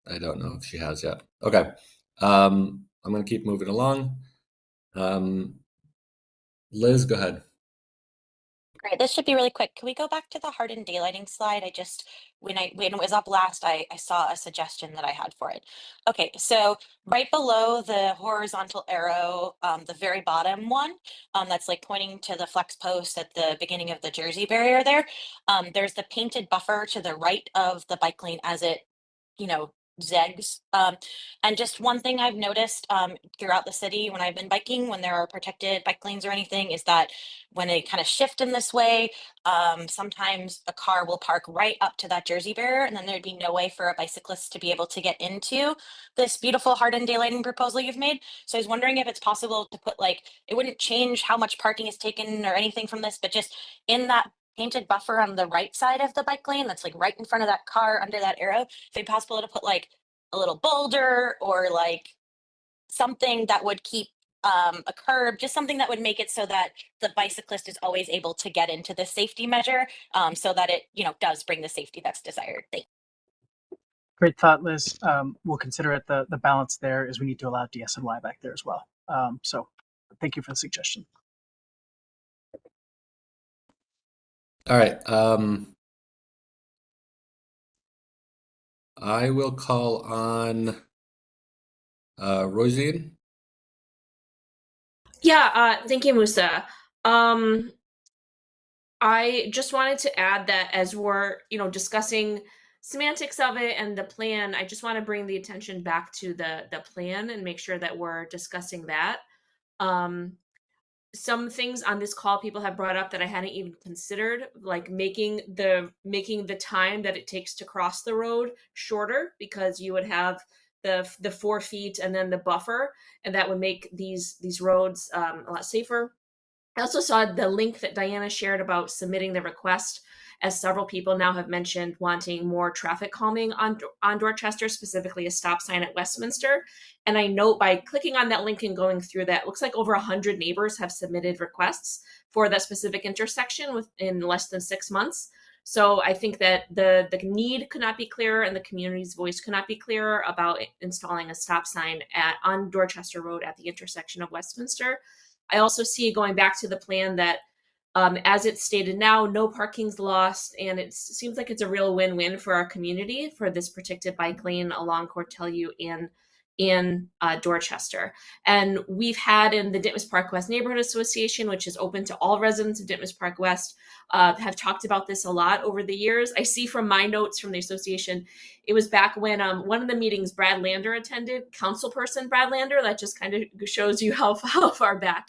I don't know if she has yet. Okay. I'm going to keep moving along. Liz, go ahead. Great, this should be really quick. Can we go back to the hardened daylighting slide? When it was up last, I saw a suggestion that I had for it. Okay, so right below the horizontal arrow, the very bottom one, that's like pointing to the flex post at the beginning of the Jersey barrier there. There's the painted buffer to the right of the bike lane as it, zegs. And just one thing I've noticed throughout the city when I've been biking, when there are protected bike lanes or anything, is that when they kind of shift in this way, sometimes a car will park right up to that Jersey barrier, and then there'd be no way for a bicyclist to be able to get into this beautiful hardened daylighting proposal you've made. So I was wondering if it's possible to put it wouldn't change how much parking is taken or anything from this, but just in that painted buffer on the right side of the bike lane that's right in front of that car under that arrow, if it'd be possible to put a little boulder or something that would keep a curb, just something that would make it so that the bicyclist is always able to get into the safety measure, so that it does bring the safety that's desired. Thank you. Great thought, Liz. We'll consider it. The balance there is we need to allow DSNY back there as well. So thank you for the suggestion. All right. I will call on Rosine. Yeah, thank you, Musa. I just wanted to add that as we're, discussing semantics of it and the plan, I just want to bring the attention back to the plan and make sure that we're discussing that. Some things on this call people have brought up that I hadn't even considered, like making the time that it takes to cross the road shorter, because you would have the 4 feet and then the buffer, and that would make these roads a lot safer. I also saw the link that Diana shared about submitting the request, as several people now have mentioned wanting more traffic calming on Dorchester, specifically a stop sign at Westminster. And I note by clicking on that link and going through that, it looks like over 100 neighbors have submitted requests for that specific intersection within less than 6 months. So I think that the need could not be clearer and the community's voice could not be clearer about installing a stop sign on Dorchester Road at the intersection of Westminster. I also see, going back to the plan, that as it's stated now, no parking's lost, and it seems like it's a real win-win for our community for this protected bike lane along Cortelyou in Dorchester. And we've had in the Ditmas Park West Neighborhood Association, which is open to all residents of Ditmas Park West, have talked about this a lot over the years. I see from my notes from the association, it was back when one of the meetings Brad Lander attended, councilperson Brad Lander. That just kind of shows you how far back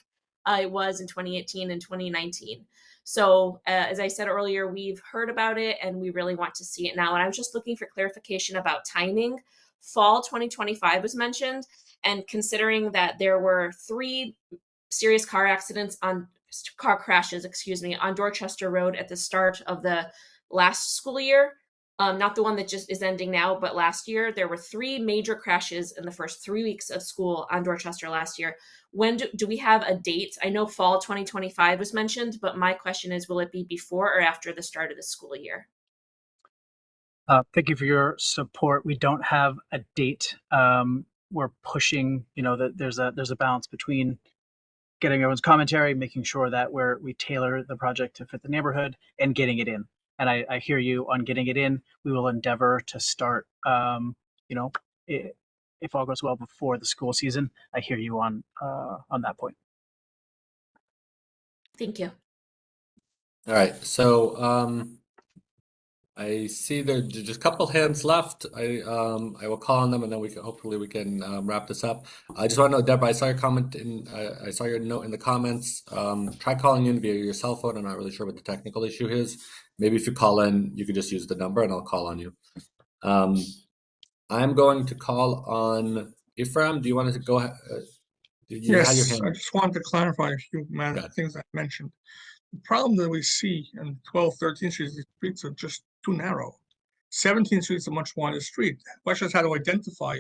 it was in 2018 and 2019. So as I said earlier, we've heard about it and we really want to see it now. And I was just looking for clarification about timing. Fall 2025 was mentioned, and considering that there were 3 serious car crashes, on Dorchester Road at the start of the last school year, not the one that just is ending now, but last year, there were 3 major crashes in the first 3 weeks of school on Dorchester last year. When do we have a date? I know fall 2025 was mentioned, but my question is, will it be before or after the start of the school year? Thank you for your support. We don't have a date. We're pushing, that there's a balance between getting everyone's commentary, making sure that we tailor the project to fit the neighborhood, and getting it in. And I hear you on getting it in. We will endeavor to start, if all goes well before the school season. I hear you on that point. Thank you. All right. So I see there's just a couple hands left. I will call on them, and then hopefully we can wrap this up. I just want to know, Deborah, I saw your comment I saw your note in the comments. Try calling in via your cell phone. I'm not really sure what the technical issue is. Maybe if you call in, you could just use the number, and I'll call on you. I'm going to call on Ephraim. Do you want to go ahead? You had your Yes, hand I just wanted to clarify a few things I mentioned. The problem that we see in 12, 13 streets, the streets are just too narrow. 17th Street is a much wider street. The question is how to identify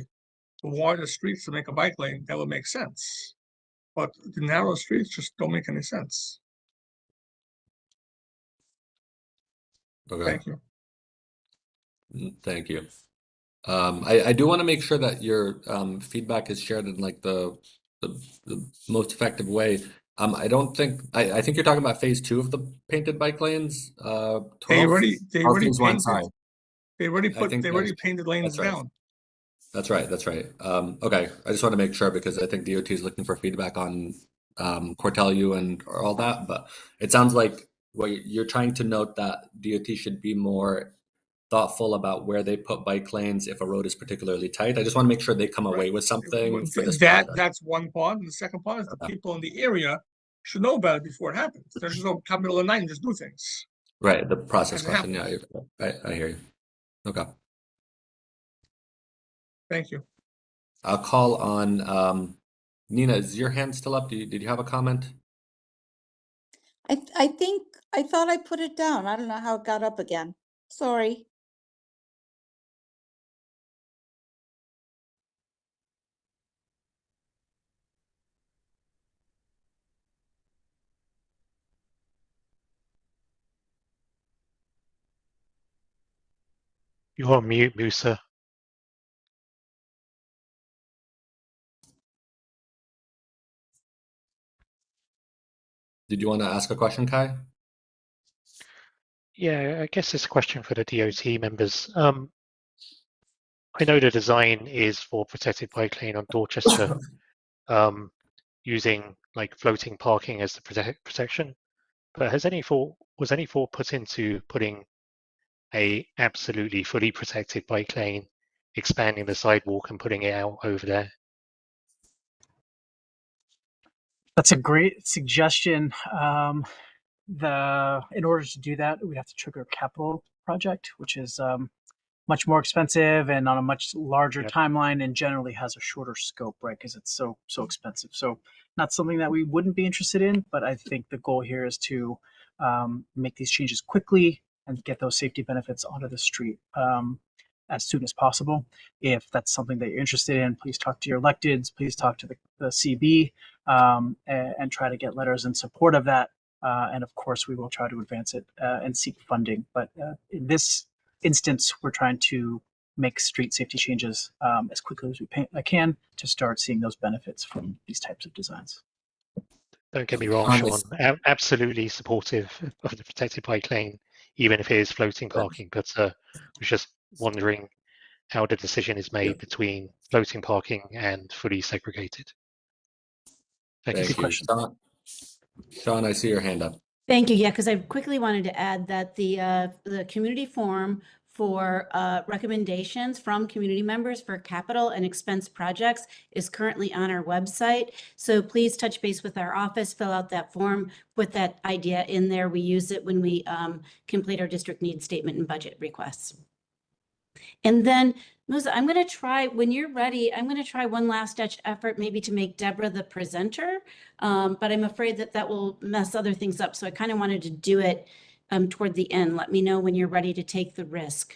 the wider streets to make a bike lane that would make sense. But the narrow streets just don't make any sense. Okay. Thank you. Thank you. I do want to make sure that your feedback is shared in the most effective way. I don't think I think you're talking about phase 2 of the painted bike lanes. 12 They or already phase 1, sorry. painted. They already I think they already painted lanes that's right. down. That's right. That's right. Okay. I just want to make sure because I think DOT is looking for feedback on Cortellu and all that. But it sounds like you're trying to note that DOT should be more thoughtful about where they put bike lanes if a road is particularly tight. I just want to make sure they come away with something for this project. That's one part. And the second part is the people in the area should know about it before it happens. There's just no come middle of the night and just do things. Right. The process As it question. Yeah, happens. I hear you. Okay. Thank you. I'll call on Nina. Is your hand still up? Did you have a comment? I think I thought I put it down. I don't know how it got up again. Sorry. You're on mute, Musa. Did you want to ask a question, Kai? Yeah, I guess it's a question for the DOT members. I know the design is for protected bike lane on Dorchester, using like floating parking as the protection. But was any thought put into putting a absolutely fully protected bike lane, expanding the sidewalk and putting it out over there? That's a great suggestion. In order to do that, we'd have to trigger a capital project, which is much more expensive and on a much larger timeline, and generally has a shorter scope, right? Because it's so expensive. So not something that we wouldn't be interested in, but I think the goal here is to make these changes quickly and get those safety benefits onto the street as soon as possible. If that's something that you're interested in, please talk to your electeds, please talk to the CB, and try to get letters in support of that. And of course, we will try to advance it and seek funding. But in this instance, we're trying to make street safety changes as quickly as we can to start seeing those benefits from these types of designs. Don't get me wrong, Sean. Absolutely supportive of the protected bike lane, even if it is floating parking. But I was just wondering how the decision is made between floating parking and fully segregated. Thank you. Good question. Sean, I see your hand up. Thank you. Yeah, because I quickly wanted to add that the community forum for recommendations from community members for capital and expense projects is currently on our website. So please touch base with our office, fill out that form, put that idea in there. We use it when we complete our district needs statement and budget requests. And then, Musa, I'm going to try, when you're ready, I'm going to try one last ditch effort, maybe to make Deborah the presenter. But I'm afraid that will mess other things up. So I kind of wanted to do it toward the end. Let me know when you're ready to take the risk.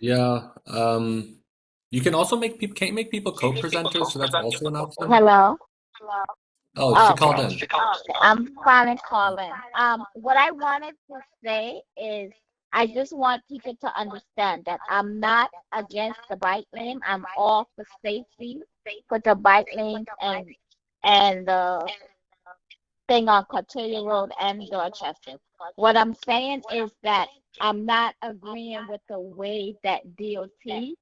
Yeah. You can also make people, can't you make people co-presenters? So that's also an option. Hello. Oh, she called in. I'm finally calling. What I wanted to say is I just want people to understand that I'm not against the bike lane. I'm all for safety for the bike lanes and the thing on Cortelia Road and Dorchester. What I'm saying is that I'm not agreeing with the way that DOT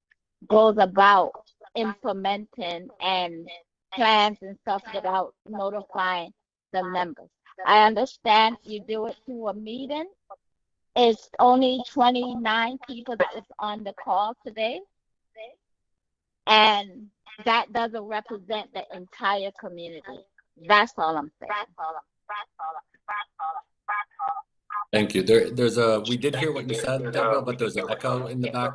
goes about implementing and plans and stuff without notifying the members. I understand you do it through a meeting. It's only 29 people that is on the call today. And that doesn't represent the entire community. That's all I'm saying. Thank you. We did hear what you said, Deborah, but there's an echo in the back.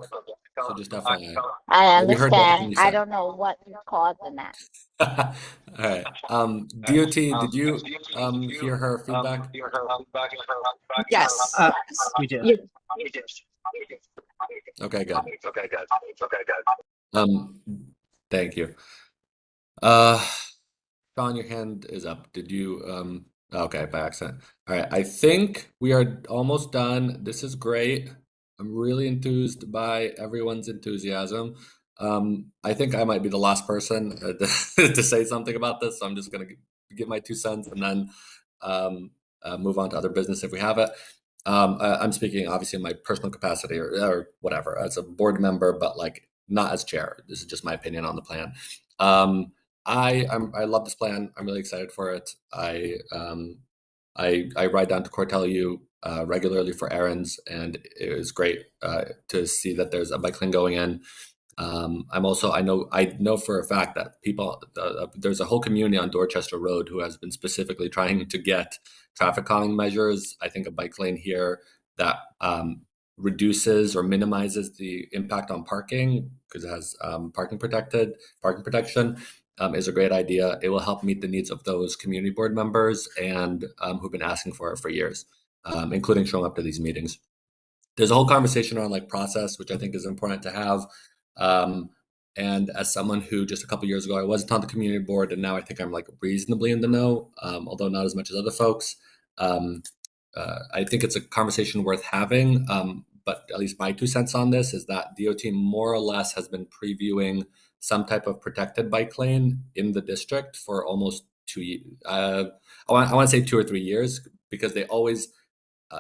So just FYI. I We heard everything understand. you I said. don't know what is causing that. All right. DOT, did you hear her feedback? Yes, we did. Okay, good. Thank you. Sean, your hand is up. Did you okay, by accident. All right, I think we are almost done. This is great. I'm really enthused by everyone's enthusiasm. I think I might be the last person to say something about this, so I'm just gonna give my 2 cents, and then move on to other business if we have it. I'm speaking obviously in my personal capacity or whatever as a board member, but like not as chair. This is just my opinion on the plan. I love this plan. I'm really excited for it. I ride down to Cortelu regularly for errands, and it was great to see that there's a bike lane going in. I know for a fact that there's a whole community on Dorchester Road who has been specifically trying to get traffic calming measures. I think a bike lane here that reduces or minimizes the impact on parking because it has parking protection is a great idea. It will help meet the needs of those community board members and who've been asking for it for years, including showing up to these meetings. There's a whole conversation around like process, which I think is important to have. And as someone who just a couple years ago, I wasn't on the community board, and now I think I'm like reasonably in the know, although not as much as other folks. I think it's a conversation worth having. But at least my 2 cents on this is that DOT more or less has been previewing some type of protected bike lane in the district for almost 2 years. I want to say 2 or 3 years because they always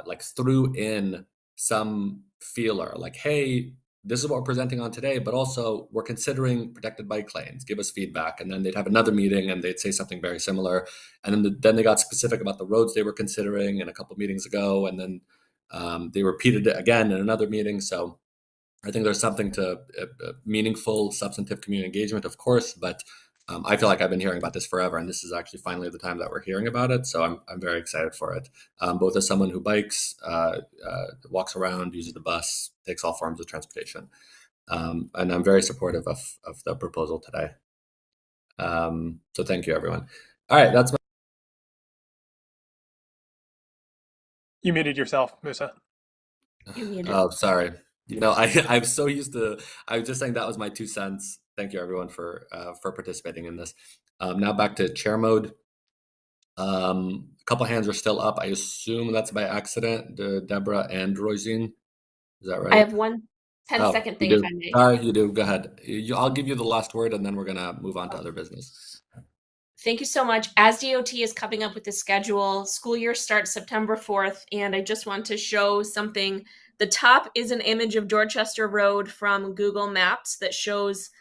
like threw in some feeler like, hey, this is what we're presenting on today, but also we're considering protected bike lanes. Give us feedback. And then they'd have another meeting and they'd say something very similar. And then they got specific about the roads they were considering in a couple meetings ago. And then they repeated it again in another meeting. So I think there's something to meaningful, substantive community engagement, of course, but I feel like I've been hearing about this forever, and this is actually finally the time that we're hearing about it. So I'm very excited for it, both as someone who bikes, walks around, uses the bus, takes all forms of transportation, and I'm very supportive of the proposal today. So thank you, everyone. All right, that's my. You muted yourself, Musa. You muted. Oh, sorry. I'm so used to. I was just saying that was my 2 cents. Thank you, everyone, for participating in this. Now back to chair mode. A couple hands are still up. I assume that's by accident. Deborah and Roisin. Is that right? I have one 10-second thing, you if do. I may. Sorry, you do. Go ahead. I'll give you the last word, and then we're gonna move on to other business. Thank you so much. As DOT is coming up with the schedule, school year starts September 4th, and I just want to show something. The top is an image of Dorchester Road from Google Maps that shows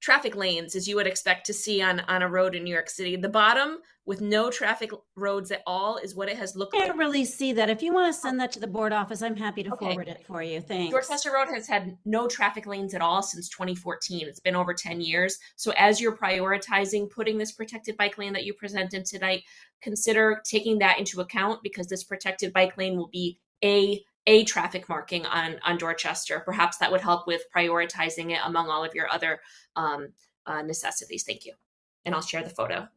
traffic lanes as you would expect to see on a road in New York City. The bottom with no traffic roads at all is what it has looked I like. can't really see that. If you want to send that to the board office, I'm happy to Okay. forward it for you. Thanks. Dorchester Road has had no traffic lanes at all since 2014. It's been over 10 years. So as you're prioritizing putting this protected bike lane that you presented tonight, consider taking that into account because this protected bike lane will be a traffic marking on Dorchester. Perhaps that would help with prioritizing it among all of your other necessities. Thank you. And I'll share the photo.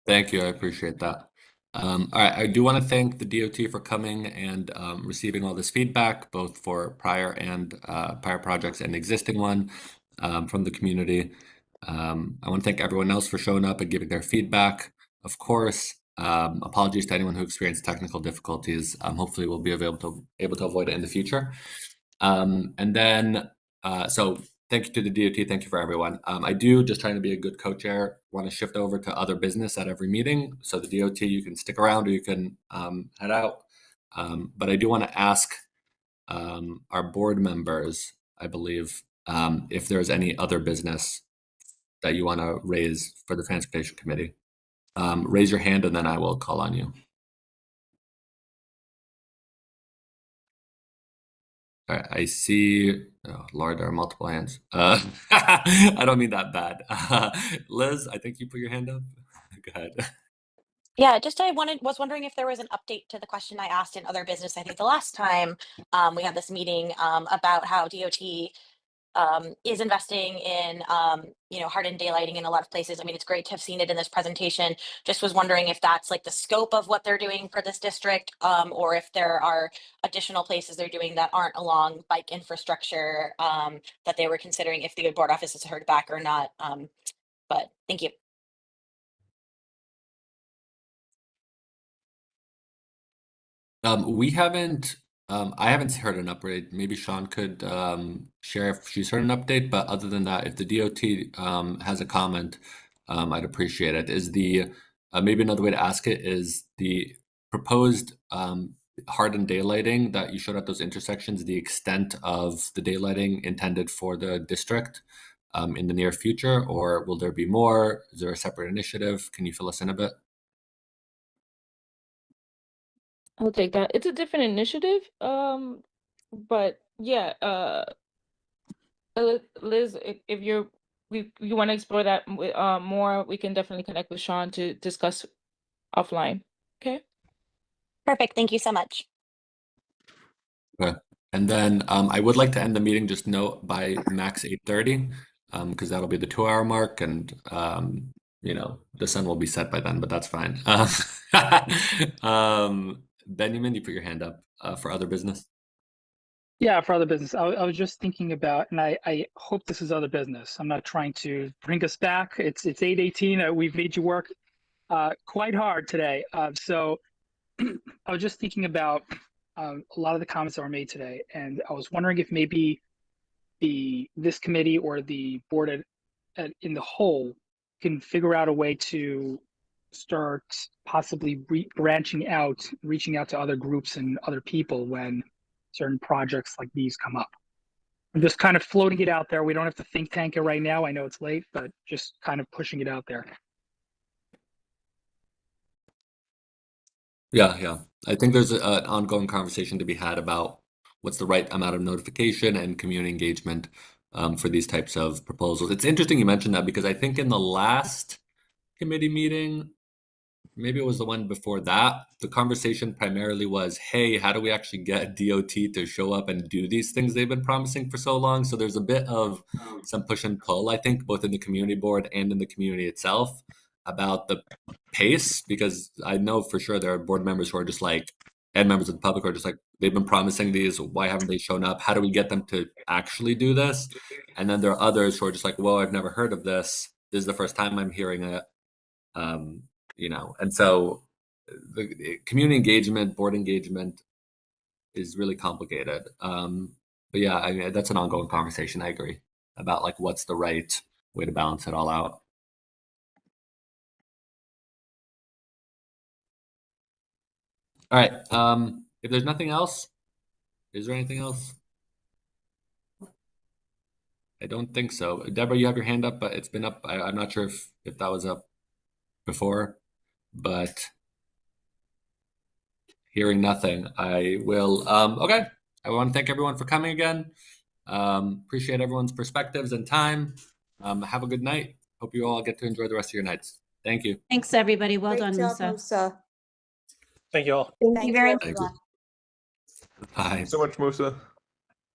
Thank you. I appreciate that. All right. I do want to thank the DOT for coming and receiving all this feedback, both for prior projects and existing one from the community. I want to thank everyone else for showing up and giving their feedback. Of course, apologies to anyone who experienced technical difficulties. Hopefully, we'll be able to avoid it in the future. So thank you to the DOT. Thank you for everyone. I do, just trying to be a good co-chair, want to shift over to other business at every meeting. So the DOT, you can stick around or you can head out. But I do want to ask our board members, I believe, if there's any other business that you want to raise for the Transportation Committee. Raise your hand and then I will call on you. All right, I see, oh, Lord, there are multiple hands. I don't mean that bad. Liz, I think you put your hand up. Go ahead. Yeah, just was wondering if there was an update to the question I asked in other business. I think the last time we had this meeting about how DOT is investing in hardened daylighting in a lot of places. I mean, it's great to have seen it in this presentation. Just was wondering if that's like the scope of what they're doing for this district, or if there are additional places they're doing that aren't along bike infrastructure that they were considering, if the board office has heard back or not. But thank you. We haven't. I haven't heard an update. Maybe Sean could share if she's heard an update. But other than that, if the DOT has a comment, I'd appreciate it. Is the maybe another way to ask it is the proposed hardened daylighting that you showed at those intersections, the extent of the daylighting intended for the district in the near future, or will there be more? Is there a separate initiative? Can you fill us in a bit? I'll take that. It's a different initiative. But yeah, Liz, if you want to explore that more, we can definitely connect with Sean to discuss offline. Okay. Perfect. Thank you so much. Okay. And then I would like to end the meeting, just note, by max 8:30, because that'll be the 2-hour mark, and you know, the sun will be set by then, but that's fine. Benjamin, you put your hand up for other business. Yeah, for other business. I was just thinking about, and I hope this is other business. I'm not trying to bring us back. It's 8:18. We've made you work quite hard today. So I was just thinking about a lot of the comments that were made today, and I was wondering if maybe this committee or the board in the whole can figure out a way to start possibly branching out, reaching out to other groups and other people when certain projects like these come up. I'm just kind of floating it out there. We don't have to think tank it right now. I know it's late, but just kind of pushing it out there. Yeah. I think there's an ongoing conversation to be had about what's the right amount of notification and community engagement for these types of proposals. It's interesting you mentioned that, because I think in the last committee meeting, maybe it was the one before that, the conversation primarily was, hey, how do we actually get DOT to show up and do these things they've been promising for so long? So there's a bit of some push and pull, I think, both in the community board and in the community itself about the pace, because I know for sure there are board members who are just like, and members of the public who are just like, they've been promising these, why haven't they shown up? How do we get them to actually do this? And then there are others who are just like, whoa, I've never heard of this. This is the first time I'm hearing it. You know, and so the community engagement, board engagement is really complicated. But yeah, I mean, that's an ongoing conversation. I agree about like what's the right way to balance it all out. All right. If there's nothing else, is there anything else? I don't think so. Deborah, you have your hand up, but it's been up. I'm not sure if that was up before, but hearing nothing, I will. Okay. I want to thank everyone for coming again. Appreciate everyone's perspectives and time. Have a good night. Hope you all get to enjoy the rest of your nights. Thank you. Thanks, everybody. Well Great done, job, Musa. Musa. Thank you all. Thank you very much. Bye. So much, Musa.